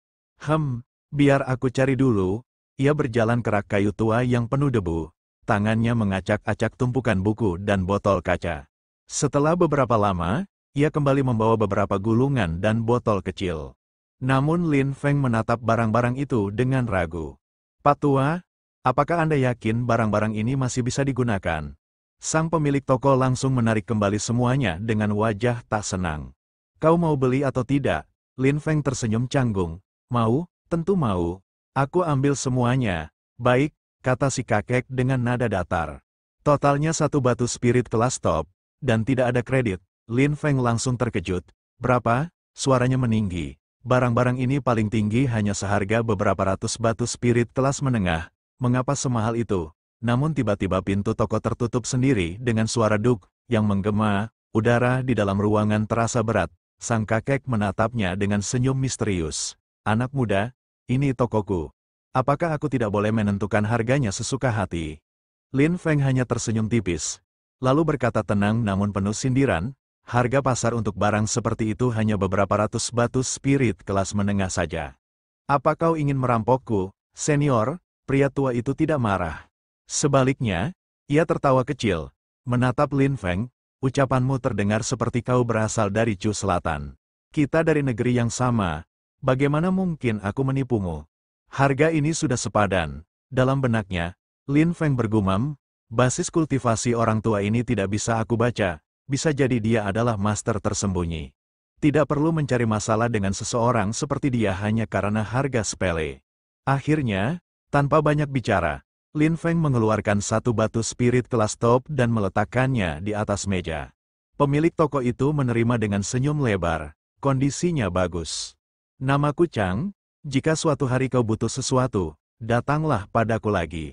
Biar aku cari dulu." Ia berjalan ke rak kayu tua yang penuh debu. Tangannya mengacak-acak tumpukan buku dan botol kaca. Setelah beberapa lama, ia kembali membawa beberapa gulungan dan botol kecil. Namun Lin Feng menatap barang-barang itu dengan ragu. "Pak Tua, apakah Anda yakin barang-barang ini masih bisa digunakan?" Sang pemilik toko langsung menarik kembali semuanya dengan wajah tak senang. "Kau mau beli atau tidak?" Lin Feng tersenyum canggung. "Mau, tentu mau. Aku ambil semuanya." "Baik," kata si kakek dengan nada datar. "Totalnya 1 batu spirit kelas top, dan tidak ada kredit." Lin Feng langsung terkejut. "Berapa?" Suaranya meninggi. "Barang-barang ini paling tinggi hanya seharga beberapa ratus batu spirit kelas menengah. Mengapa semahal itu?" Namun tiba-tiba pintu toko tertutup sendiri dengan suara duk yang menggema. Udara di dalam ruangan terasa berat. Sang kakek menatapnya dengan senyum misterius. "Anak muda, ini tokoku. Apakah aku tidak boleh menentukan harganya sesuka hati?" Lin Feng hanya tersenyum tipis. Lalu berkata tenang namun penuh sindiran, "Harga pasar untuk barang seperti itu hanya beberapa ratus batu spirit kelas menengah saja. Apa kau ingin merampokku, senior?" Pria tua itu tidak marah. Sebaliknya, ia tertawa kecil, menatap Lin Feng. "Ucapanmu terdengar seperti kau berasal dari Chu Selatan. Kita dari negeri yang sama. Bagaimana mungkin aku menipumu? Harga ini sudah sepadan." Dalam benaknya, Lin Feng bergumam, "Basis kultivasi orang tua ini tidak bisa aku baca. Bisa jadi dia adalah master tersembunyi. Tidak perlu mencari masalah dengan seseorang seperti dia hanya karena harga sepele." Akhirnya, tanpa banyak bicara, Lin Feng mengeluarkan 1 batu spirit kelas top dan meletakkannya di atas meja. Pemilik toko itu menerima dengan senyum lebar. "Kondisinya bagus. Namaku Chang, jika suatu hari kau butuh sesuatu, datanglah padaku lagi."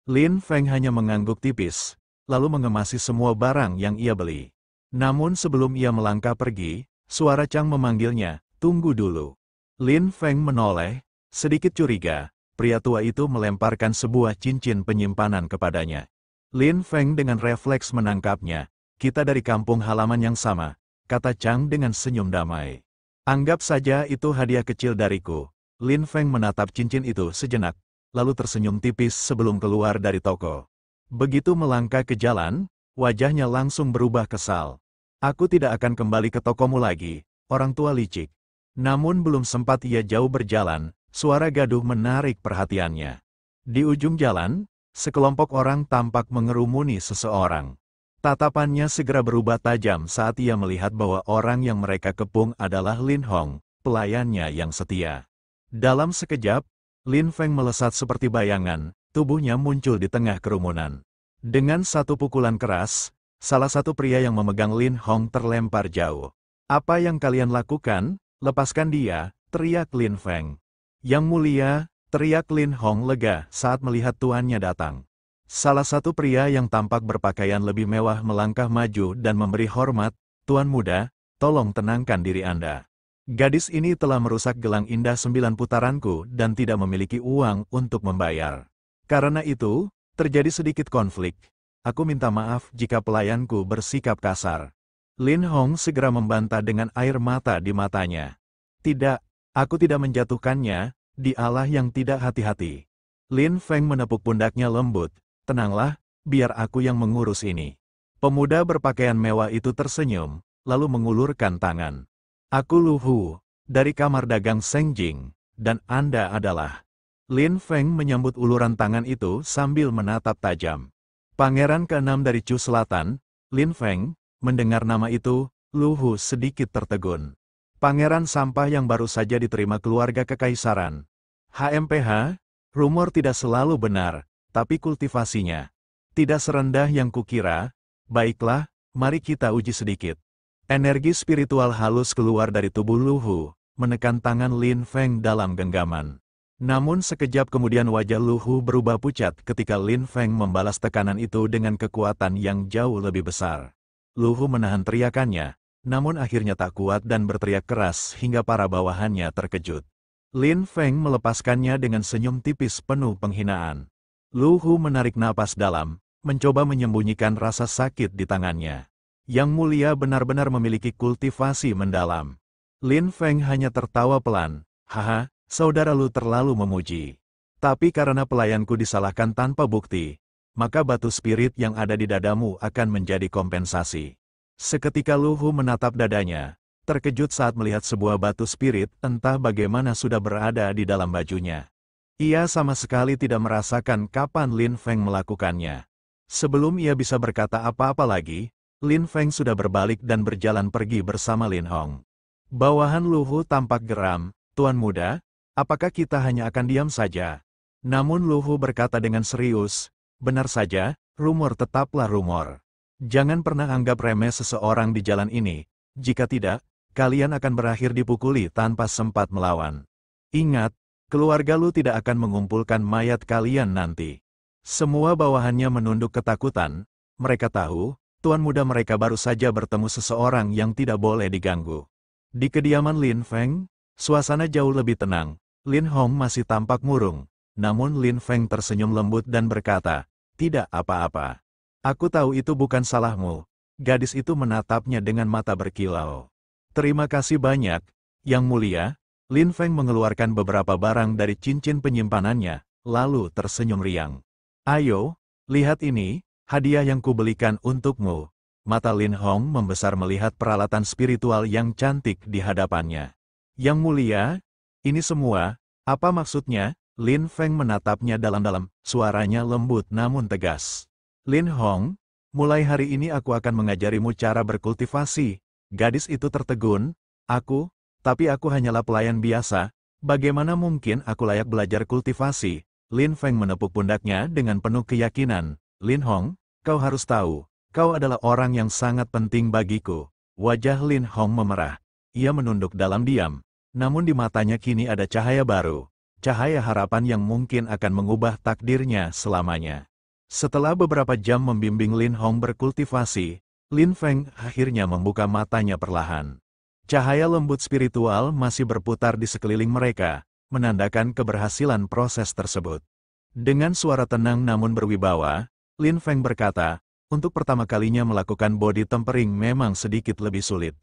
Lin Feng hanya mengangguk tipis, lalu mengemasi semua barang yang ia beli. Namun sebelum ia melangkah pergi, suara Chang memanggilnya, "Tunggu dulu." Lin Feng menoleh, sedikit curiga. Pria tua itu melemparkan sebuah cincin penyimpanan kepadanya. Lin Feng dengan refleks menangkapnya. "Kita dari kampung halaman yang sama," kata Chang dengan senyum damai. "Anggap saja itu hadiah kecil dariku." Lin Feng menatap cincin itu sejenak, lalu tersenyum tipis sebelum keluar dari toko. Begitu melangkah ke jalan, wajahnya langsung berubah kesal. "Aku tidak akan kembali ke tokomu lagi, orang tua licik." Namun belum sempat ia jauh berjalan, suara gaduh menarik perhatiannya. Di ujung jalan, sekelompok orang tampak mengerumuni seseorang. Tatapannya segera berubah tajam saat ia melihat bahwa orang yang mereka kepung adalah Lin Hong, pelayannya yang setia. Dalam sekejap, Lin Feng melesat seperti bayangan, tubuhnya muncul di tengah kerumunan. Dengan satu pukulan keras, salah satu pria yang memegang Lin Hong terlempar jauh. "Apa yang kalian lakukan? Lepaskan dia!" teriak Lin Feng. "Yang mulia," teriak Lin Hong lega saat melihat tuannya datang. Salah satu pria yang tampak berpakaian lebih mewah melangkah maju dan memberi hormat, "Tuan muda, tolong tenangkan diri Anda. Gadis ini telah merusak gelang indah 9 putaranku dan tidak memiliki uang untuk membayar. Karena itu, terjadi sedikit konflik. Aku minta maaf jika pelayanku bersikap kasar." Lin Hong segera membantah dengan air mata di matanya. "Tidak, aku tidak menjatuhkannya, dialah yang tidak hati-hati." Lin Feng menepuk pundaknya lembut. "Tenanglah, biar aku yang mengurus ini." Pemuda berpakaian mewah itu tersenyum, lalu mengulurkan tangan. "Aku Lu Hu, dari kamar dagang Sengjing, dan Anda adalah..." Lin Feng menyambut uluran tangan itu sambil menatap tajam. "Pangeran ke-6 dari Chu Selatan, Lin Feng." Mendengar nama itu, Lu Hu sedikit tertegun. Pangeran sampah yang baru saja diterima keluarga kekaisaran. HMPH, rumor tidak selalu benar, tapi kultivasinya tidak serendah yang kukira. Baiklah, mari kita uji sedikit. Energi spiritual halus keluar dari tubuh Lu Hu, menekan tangan Lin Feng dalam genggaman. Namun sekejap kemudian wajah Lu Hu berubah pucat ketika Lin Feng membalas tekanan itu dengan kekuatan yang jauh lebih besar. Lu Hu menahan teriakannya, namun akhirnya tak kuat dan berteriak keras hingga para bawahannya terkejut. Lin Feng melepaskannya dengan senyum tipis penuh penghinaan. Lu Hu menarik napas dalam, mencoba menyembunyikan rasa sakit di tangannya. Yang mulia benar-benar memiliki kultivasi mendalam. Lin Feng hanya tertawa pelan. "Haha, saudara Lu terlalu memuji. Tapi karena pelayanku disalahkan tanpa bukti, maka batu spirit yang ada di dadamu akan menjadi kompensasi." Seketika Lu Hu menatap dadanya, terkejut saat melihat sebuah batu spirit entah bagaimana sudah berada di dalam bajunya. Ia sama sekali tidak merasakan kapan Lin Feng melakukannya. Sebelum ia bisa berkata apa-apa lagi, Lin Feng sudah berbalik dan berjalan pergi bersama Lin Hong. Bawahan Lu Hu tampak geram. "Tuan muda, apakah kita hanya akan diam saja?" Namun Lu Hu berkata dengan serius, "Benar saja, rumor tetaplah rumor. Jangan pernah anggap remeh seseorang di jalan ini, jika tidak, kalian akan berakhir dipukuli tanpa sempat melawan. Ingat, keluarga Lu tidak akan mengumpulkan mayat kalian nanti." Semua bawahannya menunduk ketakutan. Mereka tahu, tuan muda mereka baru saja bertemu seseorang yang tidak boleh diganggu. Di kediaman Lin Feng, suasana jauh lebih tenang. Lin Hong masih tampak murung, namun Lin Feng tersenyum lembut dan berkata, "Tidak apa-apa. Aku tahu itu bukan salahmu." Gadis itu menatapnya dengan mata berkilau. "Terima kasih banyak, Yang Mulia." Lin Feng mengeluarkan beberapa barang dari cincin penyimpanannya, lalu tersenyum riang. "Ayo, lihat ini. Hadiah yang kubelikan untukmu." Mata Lin Hong membesar melihat peralatan spiritual yang cantik di hadapannya. "Yang mulia, ini semua, apa maksudnya?" Lin Feng menatapnya dalam-dalam, suaranya lembut namun tegas. "Lin Hong, mulai hari ini aku akan mengajarimu cara berkultivasi." Gadis itu tertegun. Tapi aku hanyalah pelayan biasa, bagaimana mungkin aku layak belajar kultivasi?" Lin Feng menepuk pundaknya dengan penuh keyakinan. "Lin Hong, kau harus tahu, kau adalah orang yang sangat penting bagiku." Wajah Lin Hong memerah. Ia menunduk dalam diam, namun di matanya kini ada cahaya baru. Cahaya harapan yang mungkin akan mengubah takdirnya selamanya. Setelah beberapa jam membimbing Lin Hong berkultivasi, Lin Feng akhirnya membuka matanya perlahan. Cahaya lembut spiritual masih berputar di sekeliling mereka, menandakan keberhasilan proses tersebut. Dengan suara tenang namun berwibawa, Lin Feng berkata, "Untuk pertama kalinya melakukan body tempering memang sedikit lebih sulit."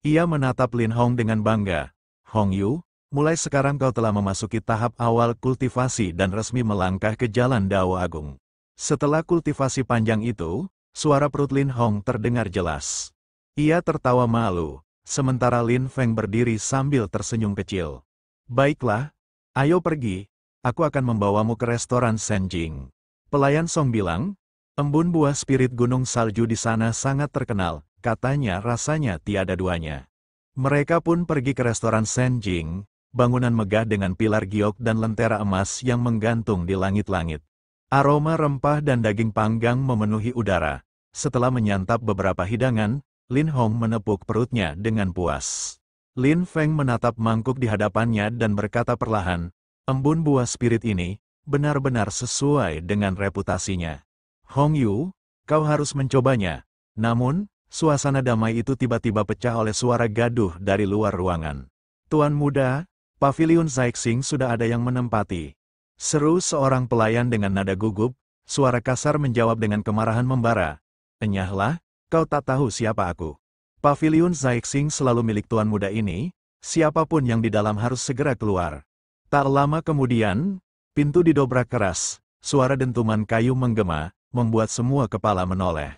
Ia menatap Lin Hong dengan bangga. "Hong Yu, mulai sekarang kau telah memasuki tahap awal kultivasi dan resmi melangkah ke jalan Dao Agung." Setelah kultivasi panjang itu, suara perut Lin Hong terdengar jelas. Ia tertawa malu, sementara Lin Feng berdiri sambil tersenyum kecil. "Baiklah, ayo pergi, aku akan membawamu ke restoran Senjing." Pelayan Song bilang, "Embun buah spirit gunung salju di sana sangat terkenal, katanya rasanya tiada duanya." Mereka pun pergi ke restoran Senjing. bangunan megah dengan pilar giok dan lentera emas yang menggantung di langit-langit. Aroma rempah dan daging panggang memenuhi udara. Setelah menyantap beberapa hidangan, Lin Hong menepuk perutnya dengan puas. Lin Feng menatap mangkuk di hadapannya dan berkata perlahan, "Embun buah spirit ini benar-benar sesuai dengan reputasinya. Hong Yu, kau harus mencobanya." Namun, suasana damai itu tiba-tiba pecah oleh suara gaduh dari luar ruangan. "Tuan muda, pavilion Zaixing sudah ada yang menempati," seru seorang pelayan dengan nada gugup. Suara kasar menjawab dengan kemarahan membara. "Enyahlah, kau tak tahu siapa aku. Pavilion Zaixing selalu milik tuan muda ini, siapapun yang di dalam harus segera keluar." Tak lama kemudian, pintu didobrak keras, suara dentuman kayu menggema, membuat semua kepala menoleh.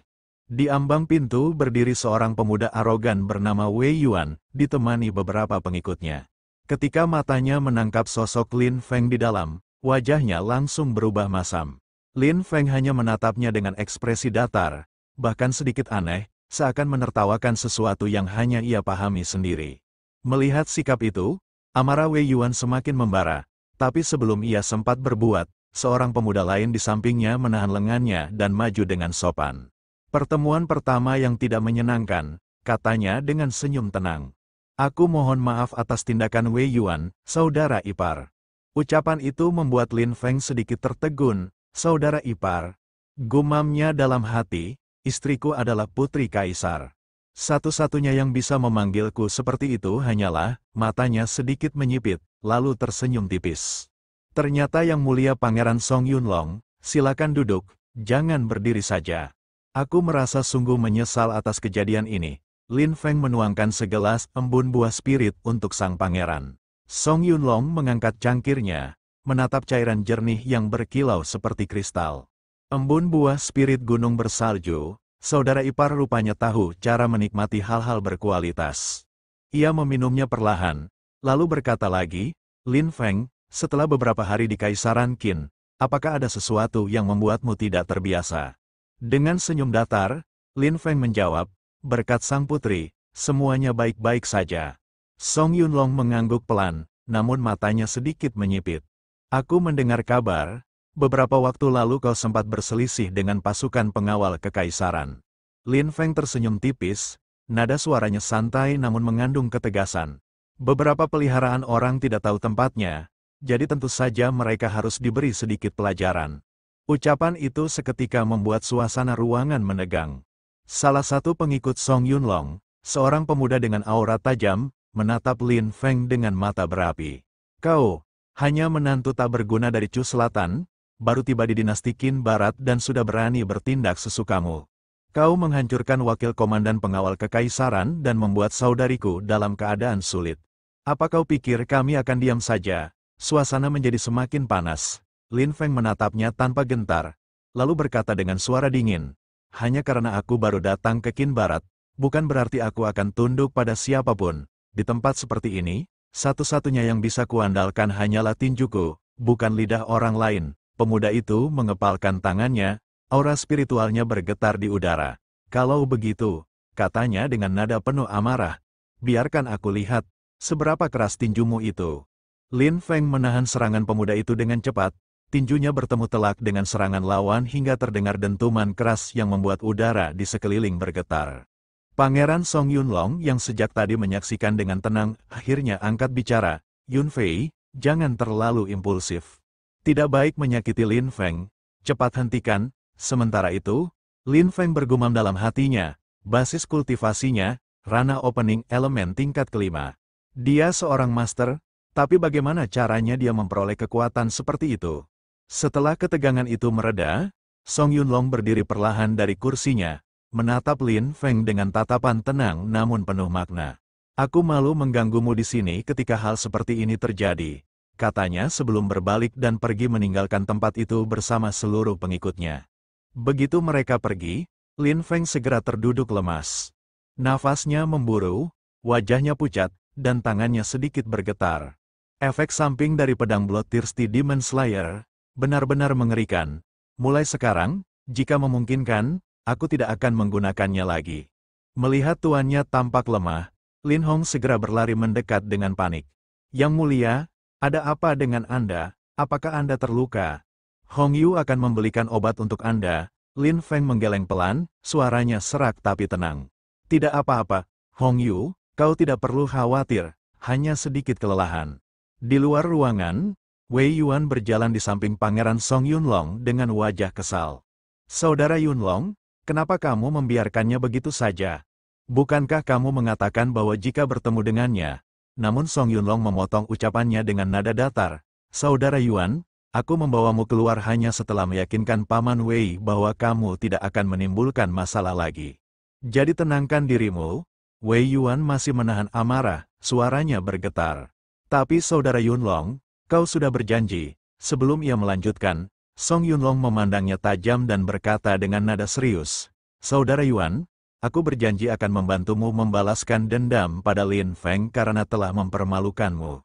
Di ambang pintu berdiri seorang pemuda arogan bernama Wei Yuan, ditemani beberapa pengikutnya. Ketika matanya menangkap sosok Lin Feng di dalam, wajahnya langsung berubah masam. Lin Feng hanya menatapnya dengan ekspresi datar, bahkan sedikit aneh, seakan menertawakan sesuatu yang hanya ia pahami sendiri. Melihat sikap itu, amarah Wei Yuan semakin membara, tapi sebelum ia sempat berbuat, seorang pemuda lain di sampingnya menahan lengannya dan maju dengan sopan. "Pertemuan pertama yang tidak menyenangkan," katanya dengan senyum tenang. "Aku mohon maaf atas tindakan Wei Yuan, saudara ipar." Ucapan itu membuat Lin Feng sedikit tertegun. "Saudara ipar," gumamnya dalam hati, "istriku adalah putri kaisar. Satu-satunya yang bisa memanggilku seperti itu hanyalah," matanya sedikit menyipit, lalu tersenyum tipis. "Ternyata yang mulia Pangeran Song Yunlong, silakan duduk, jangan berdiri saja. Aku merasa sungguh menyesal atas kejadian ini." Lin Feng menuangkan segelas embun buah spirit untuk sang pangeran. Song Yunlong mengangkat cangkirnya, menatap cairan jernih yang berkilau seperti kristal. "Embun buah spirit gunung bersalju, saudara ipar rupanya tahu cara menikmati hal-hal berkualitas." Ia meminumnya perlahan, lalu berkata lagi, "Lin Feng, setelah beberapa hari di Kaisaran Qin, apakah ada sesuatu yang membuatmu tidak terbiasa?" Dengan senyum datar, Lin Feng menjawab, "Berkat sang putri, semuanya baik-baik saja." Song Yunlong mengangguk pelan, namun matanya sedikit menyipit. "Aku mendengar kabar, beberapa waktu lalu kau sempat berselisih dengan pasukan pengawal kekaisaran." Lin Feng tersenyum tipis, nada suaranya santai namun mengandung ketegasan. "Beberapa peliharaan orang tidak tahu tempatnya, jadi tentu saja mereka harus diberi sedikit pelajaran." Ucapan itu seketika membuat suasana ruangan menegang. Salah satu pengikut Song Yunlong, seorang pemuda dengan aura tajam, menatap Lin Feng dengan mata berapi. "Kau hanya menantu tak berguna dari Chu Selatan, baru tiba di dinasti Qin Barat dan sudah berani bertindak sesukamu. Kau menghancurkan wakil komandan pengawal kekaisaran dan membuat saudariku dalam keadaan sulit. Apa kau pikir kami akan diam saja?" Suasana menjadi semakin panas. Lin Feng menatapnya tanpa gentar, lalu berkata dengan suara dingin, "Hanya karena aku baru datang ke Qin Barat, bukan berarti aku akan tunduk pada siapapun. Di tempat seperti ini, satu-satunya yang bisa kuandalkan hanyalah tinjuku, bukan lidah orang lain." Pemuda itu mengepalkan tangannya, aura spiritualnya bergetar di udara. "Kalau begitu," katanya dengan nada penuh amarah, "biarkan aku lihat, seberapa keras tinjumu itu." Lin Feng menahan serangan pemuda itu dengan cepat, tinjunya bertemu telak dengan serangan lawan hingga terdengar dentuman keras yang membuat udara di sekeliling bergetar. Pangeran Song Yunlong yang sejak tadi menyaksikan dengan tenang, akhirnya angkat bicara, "Yun Fei, jangan terlalu impulsif. Tidak baik menyakiti Lin Feng, cepat hentikan." Sementara itu, Lin Feng bergumam dalam hatinya, basis kultivasinya, ranah opening elemen tingkat kelima. Dia seorang master, tapi bagaimana caranya dia memperoleh kekuatan seperti itu? Setelah ketegangan itu mereda, Song Yunlong berdiri perlahan dari kursinya, menatap Lin Feng dengan tatapan tenang namun penuh makna. "Aku malu mengganggumu di sini ketika hal seperti ini terjadi," katanya sebelum berbalik dan pergi meninggalkan tempat itu bersama seluruh pengikutnya. Begitu mereka pergi, Lin Feng segera terduduk lemas. Nafasnya memburu, wajahnya pucat, dan tangannya sedikit bergetar. Efek samping dari pedang Bloodthirsty Demon Slayer benar-benar mengerikan. "Mulai sekarang, jika memungkinkan, aku tidak akan menggunakannya lagi." Melihat tuannya tampak lemah, Lin Hong segera berlari mendekat dengan panik. Yang mulia, ada apa dengan Anda? Apakah Anda terluka? Hong Yu akan membelikan obat untuk Anda. Lin Feng menggeleng pelan, suaranya serak tapi tenang. Tidak apa-apa, Hong Yu, kau tidak perlu khawatir, hanya sedikit kelelahan. Di luar ruangan, Wei Yuan berjalan di samping Pangeran Song Yunlong dengan wajah kesal. Saudara Yunlong, kenapa kamu membiarkannya begitu saja? Bukankah kamu mengatakan bahwa jika bertemu dengannya? Namun Song Yunlong memotong ucapannya dengan nada datar. Saudara Yuan, aku membawamu keluar hanya setelah meyakinkan Paman Wei bahwa kamu tidak akan menimbulkan masalah lagi. Jadi tenangkan dirimu. Wei Yuan masih menahan amarah, suaranya bergetar. Tapi Saudara Yunlong, kau sudah berjanji. Sebelum ia melanjutkan, Song Yunlong memandangnya tajam dan berkata dengan nada serius. Saudara Yuan, aku berjanji akan membantumu membalaskan dendam pada Lin Feng karena telah mempermalukanmu.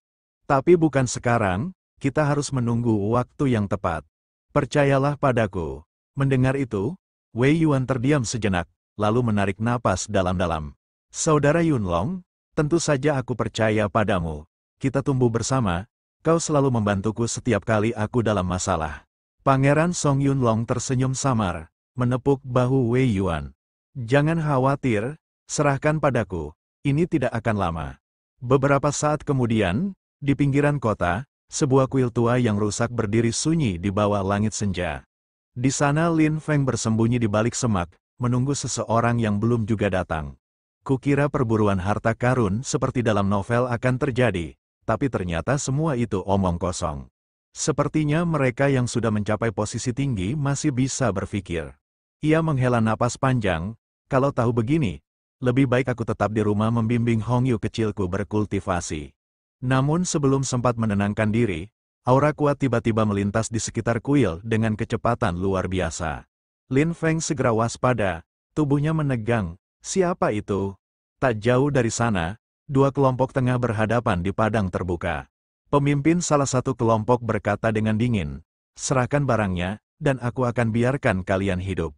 Tapi bukan sekarang. Kita harus menunggu waktu yang tepat. Percayalah padaku. Mendengar itu, Wei Yuan terdiam sejenak, lalu menarik napas dalam-dalam. Saudara Yunlong, tentu saja aku percaya padamu. Kita tumbuh bersama, kau selalu membantuku setiap kali aku dalam masalah. Pangeran Song Yunlong tersenyum samar, menepuk bahu Wei Yuan. Jangan khawatir, serahkan padaku, ini tidak akan lama. Beberapa saat kemudian, di pinggiran kota, sebuah kuil tua yang rusak berdiri sunyi di bawah langit senja. Di sana Lin Feng bersembunyi di balik semak, menunggu seseorang yang belum juga datang. Kukira perburuan harta karun seperti dalam novel akan terjadi, tapi ternyata semua itu omong kosong. Sepertinya mereka yang sudah mencapai posisi tinggi masih bisa berpikir. Ia menghela napas panjang, kalau tahu begini, lebih baik aku tetap di rumah membimbing Hong Yu kecilku berkultivasi. Namun sebelum sempat menenangkan diri, aura kuat tiba-tiba melintas di sekitar kuil dengan kecepatan luar biasa. Lin Feng segera waspada, tubuhnya menegang. Siapa itu? Tak jauh dari sana, dua kelompok tengah berhadapan di padang terbuka. Pemimpin salah satu kelompok berkata dengan dingin, serahkan barangnya, dan aku akan biarkan kalian hidup.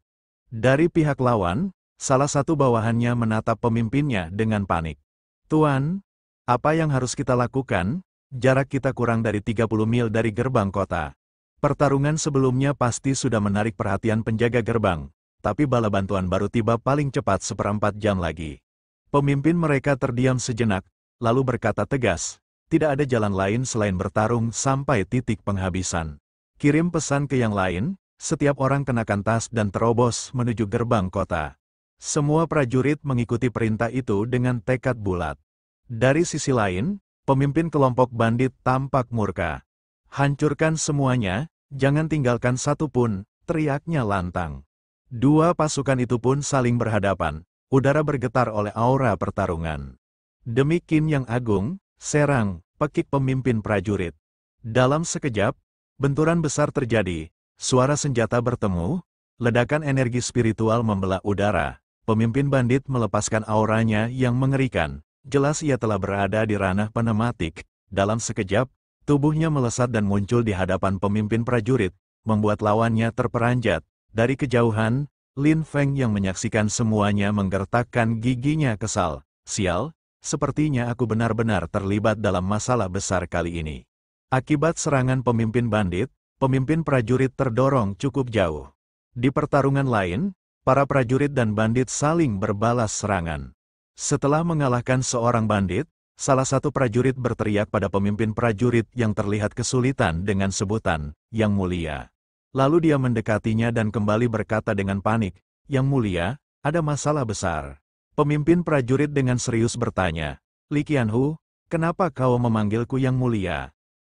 Dari pihak lawan, salah satu bawahannya menatap pemimpinnya dengan panik. Tuan, apa yang harus kita lakukan? Jarak kita kurang dari 30 mil dari gerbang kota. Pertarungan sebelumnya pasti sudah menarik perhatian penjaga gerbang, tapi bala bantuan baru tiba paling cepat seperempat jam lagi. Pemimpin mereka terdiam sejenak, lalu berkata tegas, tidak ada jalan lain selain bertarung sampai titik penghabisan. Kirim pesan ke yang lain, setiap orang kenakan tas dan terobos menuju gerbang kota. Semua prajurit mengikuti perintah itu dengan tekad bulat. Dari sisi lain, pemimpin kelompok bandit tampak murka. Hancurkan semuanya, jangan tinggalkan satu pun, teriaknya lantang. Dua pasukan itu pun saling berhadapan, udara bergetar oleh aura pertarungan. Demi Qin yang agung, serang, pekik pemimpin prajurit. Dalam sekejap, benturan besar terjadi, suara senjata bertemu, ledakan energi spiritual membelah udara, pemimpin bandit melepaskan auranya yang mengerikan. Jelas ia telah berada di ranah pneumatik. Dalam sekejap, tubuhnya melesat dan muncul di hadapan pemimpin prajurit, membuat lawannya terperanjat. Dari kejauhan, Lin Feng yang menyaksikan semuanya menggertakkan giginya kesal. Sial, sepertinya aku benar-benar terlibat dalam masalah besar kali ini. Akibat serangan pemimpin bandit, pemimpin prajurit terdorong cukup jauh. Di pertarungan lain, para prajurit dan bandit saling berbalas serangan. Setelah mengalahkan seorang bandit, salah satu prajurit berteriak pada pemimpin prajurit yang terlihat kesulitan dengan sebutan, Yang Mulia. Lalu dia mendekatinya dan kembali berkata dengan panik, Yang Mulia, ada masalah besar. Pemimpin prajurit dengan serius bertanya, Li Qianhu, kenapa kau memanggilku Yang Mulia?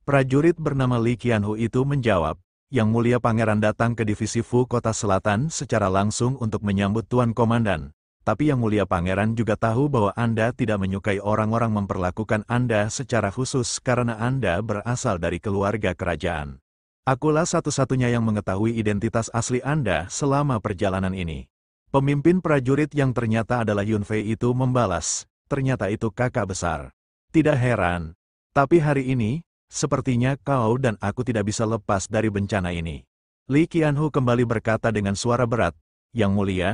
Prajurit bernama Li Qianhu itu menjawab, Yang Mulia Pangeran datang ke divisi Fu Kota Selatan secara langsung untuk menyambut Tuan Komandan. Tapi Yang Mulia Pangeran juga tahu bahwa Anda tidak menyukai orang-orang memperlakukan Anda secara khusus karena Anda berasal dari keluarga kerajaan. Akulah satu-satunya yang mengetahui identitas asli Anda selama perjalanan ini. Pemimpin prajurit yang ternyata adalah Yun Fei itu membalas, ternyata itu kakak besar. Tidak heran. Tapi hari ini, sepertinya kau dan aku tidak bisa lepas dari bencana ini. Li Qianhu kembali berkata dengan suara berat, Yang Mulia,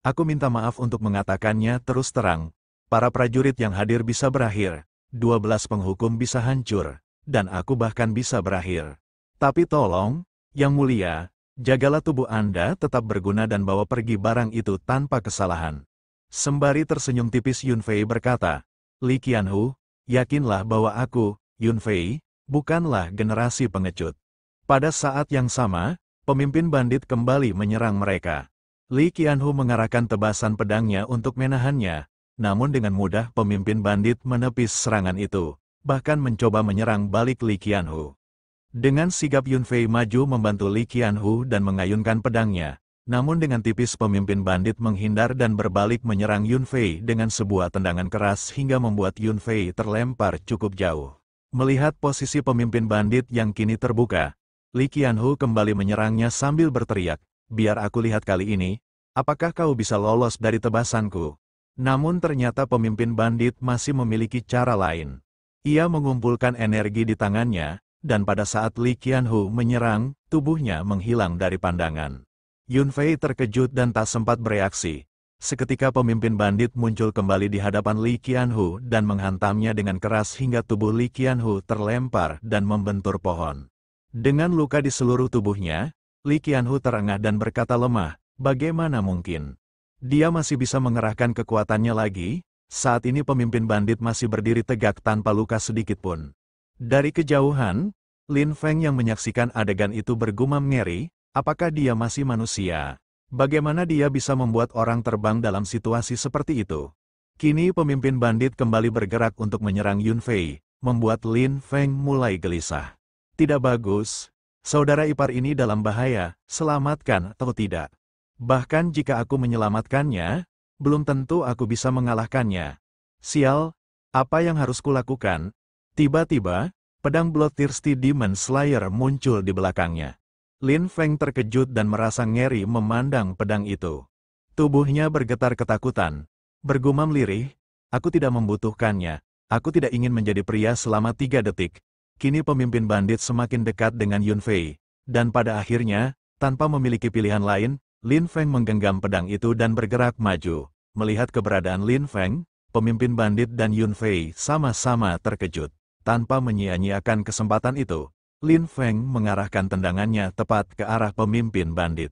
aku minta maaf untuk mengatakannya terus terang, para prajurit yang hadir bisa berakhir, 12 penghukum bisa hancur, dan aku bahkan bisa berakhir. Tapi tolong, Yang Mulia, jagalah tubuh Anda tetap berguna dan bawa pergi barang itu tanpa kesalahan. Sembari tersenyum tipis Yun Fei berkata, Li Qianhu, yakinlah bahwa aku, Yun Fei, bukanlah generasi pengecut. Pada saat yang sama, pemimpin bandit kembali menyerang mereka. Li Qianhu mengarahkan tebasan pedangnya untuk menahannya, namun dengan mudah pemimpin bandit menepis serangan itu, bahkan mencoba menyerang balik Li Qianhu. Dengan sigap Yun Fei maju membantu Li Qianhu dan mengayunkan pedangnya, namun dengan tipis pemimpin bandit menghindar dan berbalik menyerang Yun Fei dengan sebuah tendangan keras hingga membuat Yun Fei terlempar cukup jauh. Melihat posisi pemimpin bandit yang kini terbuka, Li Qianhu kembali menyerangnya sambil berteriak, biar aku lihat kali ini, apakah kau bisa lolos dari tebasanku? Namun ternyata pemimpin bandit masih memiliki cara lain. Ia mengumpulkan energi di tangannya, dan pada saat Li Qianhu menyerang, tubuhnya menghilang dari pandangan. Yun Fei terkejut dan tak sempat bereaksi. Seketika pemimpin bandit muncul kembali di hadapan Li Qianhu dan menghantamnya dengan keras hingga tubuh Li Qianhu terlempar dan membentur pohon. Dengan luka di seluruh tubuhnya, Li Qianhu terengah dan berkata lemah, bagaimana mungkin? Dia masih bisa mengerahkan kekuatannya lagi. Saat ini pemimpin bandit masih berdiri tegak tanpa luka sedikitpun. Dari kejauhan, Lin Feng yang menyaksikan adegan itu bergumam ngeri, apakah dia masih manusia? Bagaimana dia bisa membuat orang terbang dalam situasi seperti itu? Kini pemimpin bandit kembali bergerak untuk menyerang Yun Fei, membuat Lin Feng mulai gelisah. Tidak bagus, saudara ipar ini dalam bahaya, selamatkan atau tidak. Bahkan jika aku menyelamatkannya, belum tentu aku bisa mengalahkannya. Sial, apa yang harus kulakukan? Tiba-tiba, pedang Bloodthirsty Demon Slayer muncul di belakangnya. Lin Feng terkejut dan merasa ngeri memandang pedang itu. Tubuhnya bergetar ketakutan. Bergumam lirih, aku tidak membutuhkannya. Aku tidak ingin menjadi pria selama 3 detik. Kini pemimpin bandit semakin dekat dengan Yun Fei. Dan pada akhirnya, tanpa memiliki pilihan lain, Lin Feng menggenggam pedang itu dan bergerak maju. Melihat keberadaan Lin Feng, pemimpin bandit dan Yun Fei sama-sama terkejut. Tanpa menyia-nyiakan kesempatan itu, Lin Feng mengarahkan tendangannya tepat ke arah pemimpin bandit.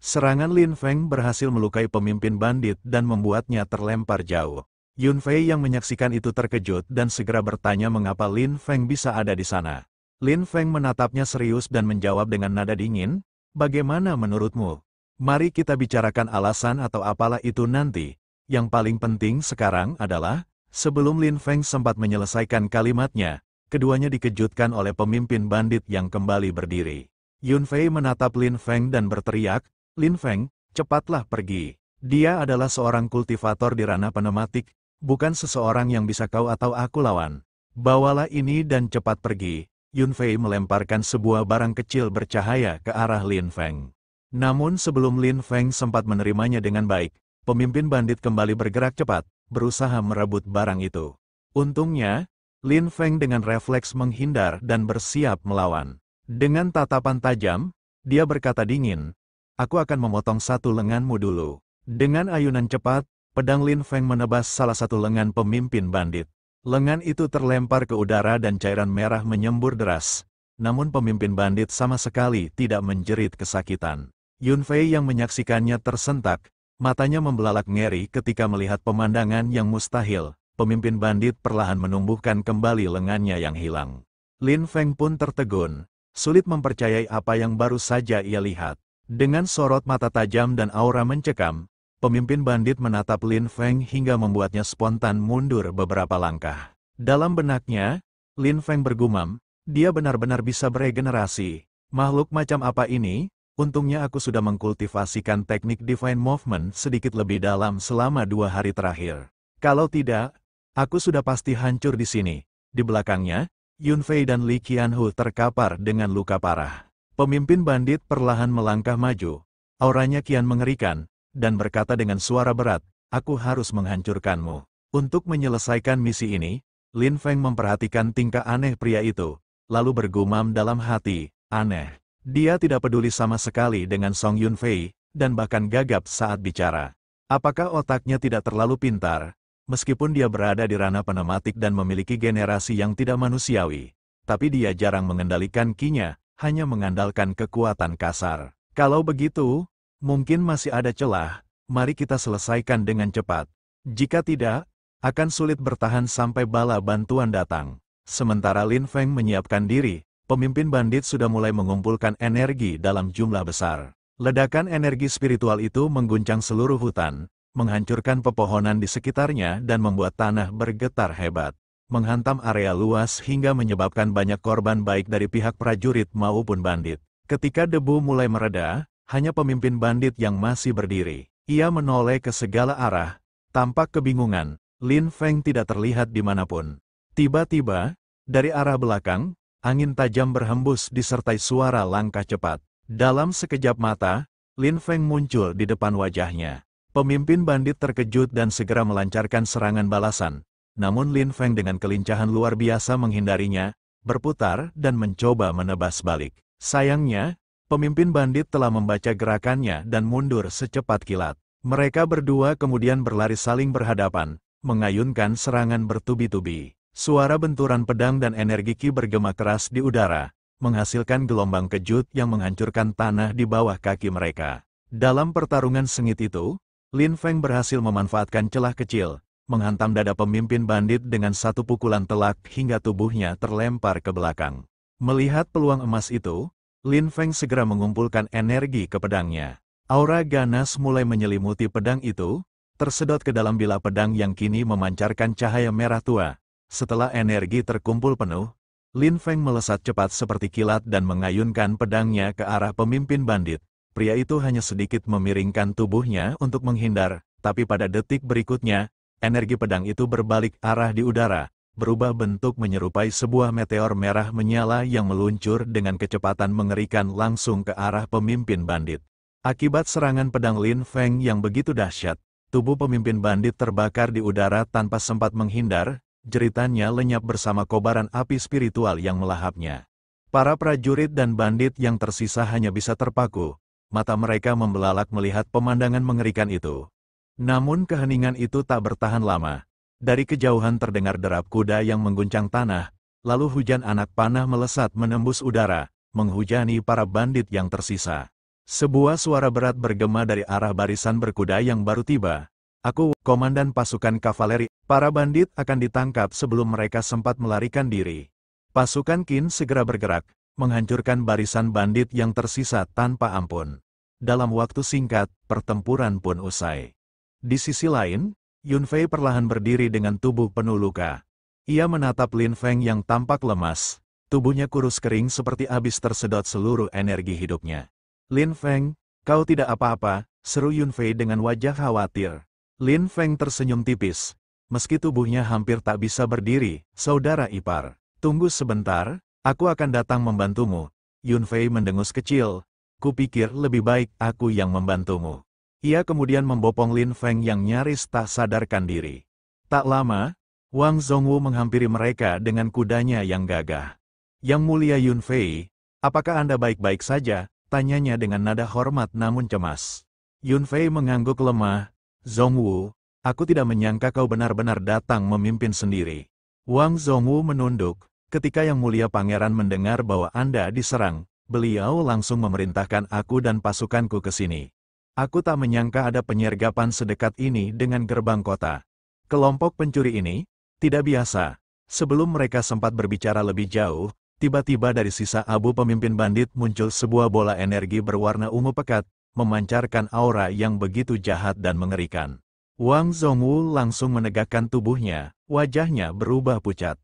Serangan Lin Feng berhasil melukai pemimpin bandit dan membuatnya terlempar jauh. Yun Fei yang menyaksikan itu terkejut dan segera bertanya mengapa Lin Feng bisa ada di sana. Lin Feng menatapnya serius dan menjawab dengan nada dingin, bagaimana menurutmu? Mari kita bicarakan alasan atau apalah itu nanti. Yang paling penting sekarang adalah, sebelum Lin Feng sempat menyelesaikan kalimatnya, keduanya dikejutkan oleh pemimpin bandit yang kembali berdiri. Yun Fei menatap Lin Feng dan berteriak, Lin Feng, cepatlah pergi. Dia adalah seorang kultivator di ranah pneumatik, bukan seseorang yang bisa kau atau aku lawan. Bawalah ini dan cepat pergi. Yun Fei melemparkan sebuah barang kecil bercahaya ke arah Lin Feng. Namun sebelum Lin Feng sempat menerimanya dengan baik, pemimpin bandit kembali bergerak cepat, berusaha merebut barang itu. Untungnya, Lin Feng dengan refleks menghindar dan bersiap melawan. Dengan tatapan tajam, dia berkata dingin, aku akan memotong satu lenganmu dulu. Dengan ayunan cepat, pedang Lin Feng menebas salah satu lengan pemimpin bandit. Lengan itu terlempar ke udara dan cairan merah menyembur deras. Namun pemimpin bandit sama sekali tidak menjerit kesakitan. Yun Fei yang menyaksikannya tersentak, matanya membelalak ngeri ketika melihat pemandangan yang mustahil. Pemimpin bandit perlahan menumbuhkan kembali lengannya yang hilang. Lin Feng pun tertegun, sulit mempercayai apa yang baru saja ia lihat. Dengan sorot mata tajam dan aura mencekam, pemimpin bandit menatap Lin Feng hingga membuatnya spontan mundur beberapa langkah. Dalam benaknya, Lin Feng bergumam, dia benar-benar bisa beregenerasi. Makhluk macam apa ini? Untungnya aku sudah mengkultivasikan teknik Divine Movement sedikit lebih dalam selama 2 hari terakhir. Kalau tidak, aku sudah pasti hancur di sini. Di belakangnya, Yun Fei dan Li Qianhu terkapar dengan luka parah. Pemimpin bandit perlahan melangkah maju. Auranya kian mengerikan, dan berkata dengan suara berat, aku harus menghancurkanmu. Untuk menyelesaikan misi ini, Lin Feng memperhatikan tingkah aneh pria itu, lalu bergumam dalam hati, aneh. Dia tidak peduli sama sekali dengan Song Yun Fei, dan bahkan gagap saat bicara. Apakah otaknya tidak terlalu pintar? Meskipun dia berada di ranah penematik dan memiliki generasi yang tidak manusiawi, tapi dia jarang mengendalikan ki-nya, hanya mengandalkan kekuatan kasar. Kalau begitu, mungkin masih ada celah, mari kita selesaikan dengan cepat. Jika tidak, akan sulit bertahan sampai bala bantuan datang. Sementara Lin Feng menyiapkan diri, pemimpin bandit sudah mulai mengumpulkan energi dalam jumlah besar. Ledakan energi spiritual itu mengguncang seluruh hutan, menghancurkan pepohonan di sekitarnya dan membuat tanah bergetar hebat, menghantam area luas hingga menyebabkan banyak korban baik dari pihak prajurit maupun bandit. Ketika debu mulai mereda, hanya pemimpin bandit yang masih berdiri. Ia menoleh ke segala arah, tampak kebingungan. Lin Feng tidak terlihat dimanapun. Tiba-tiba, dari arah belakang, angin tajam berhembus disertai suara langkah cepat. Dalam sekejap mata, Lin Feng muncul di depan wajahnya. Pemimpin bandit terkejut dan segera melancarkan serangan balasan. Namun Lin Feng dengan kelincahan luar biasa menghindarinya, berputar dan mencoba menebas balik. Sayangnya, pemimpin bandit telah membaca gerakannya dan mundur secepat kilat. Mereka berdua kemudian berlari saling berhadapan, mengayunkan serangan bertubi-tubi. Suara benturan pedang dan energi ki bergema keras di udara, menghasilkan gelombang kejut yang menghancurkan tanah di bawah kaki mereka. Dalam pertarungan sengit itu, Lin Feng berhasil memanfaatkan celah kecil, menghantam dada pemimpin bandit dengan satu pukulan telak hingga tubuhnya terlempar ke belakang. Melihat peluang emas itu, Lin Feng segera mengumpulkan energi ke pedangnya. Aura ganas mulai menyelimuti pedang itu, tersedot ke dalam bilah pedang yang kini memancarkan cahaya merah tua. Setelah energi terkumpul penuh, Lin Feng melesat cepat seperti kilat dan mengayunkan pedangnya ke arah pemimpin bandit. Pria itu hanya sedikit memiringkan tubuhnya untuk menghindar, tapi pada detik berikutnya, energi pedang itu berbalik arah di udara, berubah bentuk menyerupai sebuah meteor merah menyala yang meluncur dengan kecepatan mengerikan langsung ke arah pemimpin bandit. Akibat serangan pedang Lin Feng yang begitu dahsyat, tubuh pemimpin bandit terbakar di udara tanpa sempat menghindar, jeritannya lenyap bersama kobaran api spiritual yang melahapnya. Para prajurit dan bandit yang tersisa hanya bisa terpaku. Mata mereka membelalak melihat pemandangan mengerikan itu. Namun keheningan itu tak bertahan lama. Dari kejauhan terdengar derap kuda yang mengguncang tanah, lalu hujan anak panah melesat menembus udara, menghujani para bandit yang tersisa. Sebuah suara berat bergema dari arah barisan berkuda yang baru tiba. Aku, komandan pasukan kavaleri. Para bandit akan ditangkap sebelum mereka sempat melarikan diri. Pasukan Qin segera bergerak, menghancurkan barisan bandit yang tersisa tanpa ampun. Dalam waktu singkat, pertempuran pun usai. Di sisi lain, Yun Fei perlahan berdiri dengan tubuh penuh luka. Ia menatap Lin Feng yang tampak lemas, tubuhnya kurus kering seperti habis tersedot seluruh energi hidupnya. Lin Feng, kau tidak apa-apa, seru Yun Fei dengan wajah khawatir. Lin Feng tersenyum tipis, meski tubuhnya hampir tak bisa berdiri, saudara ipar. Tunggu sebentar, aku akan datang membantumu. Yun Fei mendengus kecil. Kupikir lebih baik aku yang membantumu. Ia kemudian membopong Lin Feng yang nyaris tak sadarkan diri. Tak lama, Wang Zhongwu menghampiri mereka dengan kudanya yang gagah. Yang mulia Yun Fei, apakah Anda baik-baik saja? Tanyanya dengan nada hormat namun cemas. Yun Fei mengangguk lemah. Zhongwu, aku tidak menyangka kau benar-benar datang memimpin sendiri. Wang Zhongwu menunduk. Ketika Yang Mulia Pangeran mendengar bahwa Anda diserang, beliau langsung memerintahkan aku dan pasukanku ke sini. Aku tak menyangka ada penyergapan sedekat ini dengan gerbang kota. Kelompok pencuri ini tidak biasa. Sebelum mereka sempat berbicara lebih jauh, tiba-tiba dari sisa abu pemimpin bandit muncul sebuah bola energi berwarna ungu pekat, memancarkan aura yang begitu jahat dan mengerikan. Wang Zhongwu langsung menegakkan tubuhnya, wajahnya berubah pucat.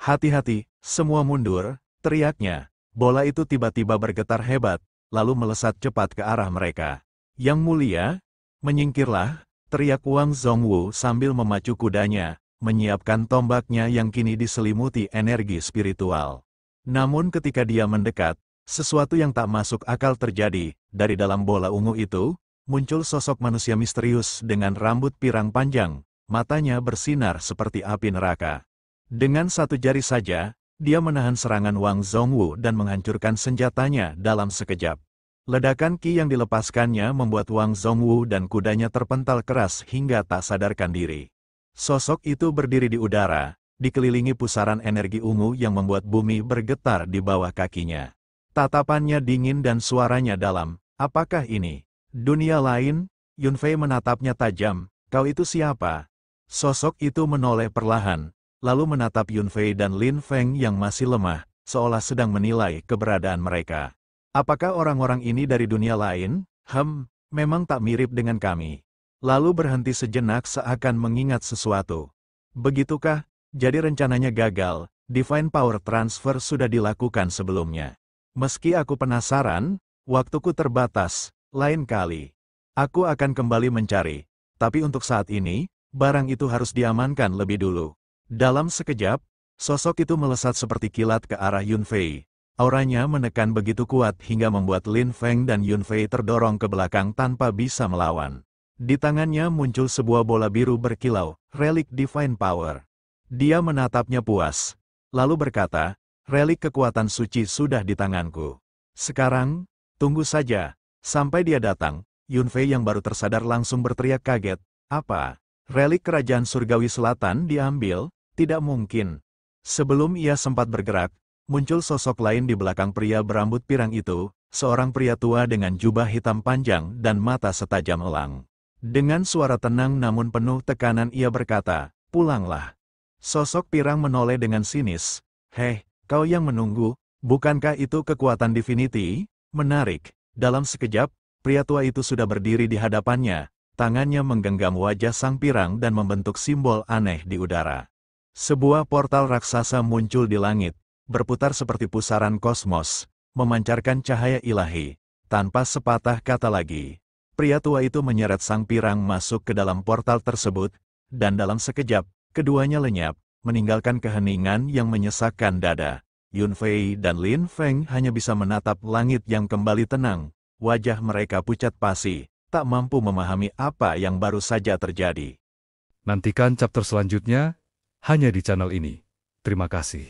Hati-hati, semua mundur, teriaknya. Bola itu tiba-tiba bergetar hebat, lalu melesat cepat ke arah mereka. Yang Mulia, menyingkirlah, teriak Wang Zhongwu sambil memacu kudanya, menyiapkan tombaknya yang kini diselimuti energi spiritual. Namun ketika dia mendekat, sesuatu yang tak masuk akal terjadi. Dari dalam bola ungu itu, muncul sosok manusia misterius dengan rambut pirang panjang, matanya bersinar seperti api neraka. Dengan satu jari saja, dia menahan serangan Wang Zhongwu dan menghancurkan senjatanya dalam sekejap. Ledakan ki yang dilepaskannya membuat Wang Zhongwu dan kudanya terpental keras hingga tak sadarkan diri. Sosok itu berdiri di udara, dikelilingi pusaran energi ungu yang membuat bumi bergetar di bawah kakinya. Tatapannya dingin dan suaranya dalam. Apakah ini dunia lain? Yunfei menatapnya tajam. Kau itu siapa? Sosok itu menoleh perlahan, lalu menatap Yunfei dan Lin Feng yang masih lemah, seolah sedang menilai keberadaan mereka. Apakah orang-orang ini dari dunia lain? Memang tak mirip dengan kami. Lalu berhenti sejenak seakan mengingat sesuatu. Begitukah? Jadi rencananya gagal, Divine Power Transfer sudah dilakukan sebelumnya. Meski aku penasaran, waktuku terbatas, lain kali. Aku akan kembali mencari, tapi untuk saat ini, barang itu harus diamankan lebih dulu. Dalam sekejap, sosok itu melesat seperti kilat ke arah Yunfei. Auranya menekan begitu kuat hingga membuat Lin Feng dan Yunfei terdorong ke belakang tanpa bisa melawan. Di tangannya muncul sebuah bola biru berkilau, relik Divine Power. Dia menatapnya puas, lalu berkata, relik kekuatan suci sudah di tanganku. Sekarang, tunggu saja, sampai dia datang. Yunfei yang baru tersadar langsung berteriak kaget. Apa? Relik kerajaan surgawi selatan diambil? Tidak mungkin. Sebelum ia sempat bergerak, muncul sosok lain di belakang pria berambut pirang itu, seorang pria tua dengan jubah hitam panjang dan mata setajam elang. Dengan suara tenang namun penuh tekanan ia berkata, pulanglah. Sosok pirang menoleh dengan sinis. Hei, kau yang menunggu, bukankah itu kekuatan Divinity? Menarik. Dalam sekejap, pria tua itu sudah berdiri di hadapannya, tangannya menggenggam wajah sang pirang dan membentuk simbol aneh di udara. Sebuah portal raksasa muncul di langit, berputar seperti pusaran kosmos, memancarkan cahaya ilahi, tanpa sepatah kata lagi. Pria tua itu menyeret sang pirang masuk ke dalam portal tersebut, dan dalam sekejap, keduanya lenyap, meninggalkan keheningan yang menyesakkan dada. Yunfei dan Lin Feng hanya bisa menatap langit yang kembali tenang, wajah mereka pucat pasi, tak mampu memahami apa yang baru saja terjadi. Nantikan chapter selanjutnya, hanya di channel ini. Terima kasih.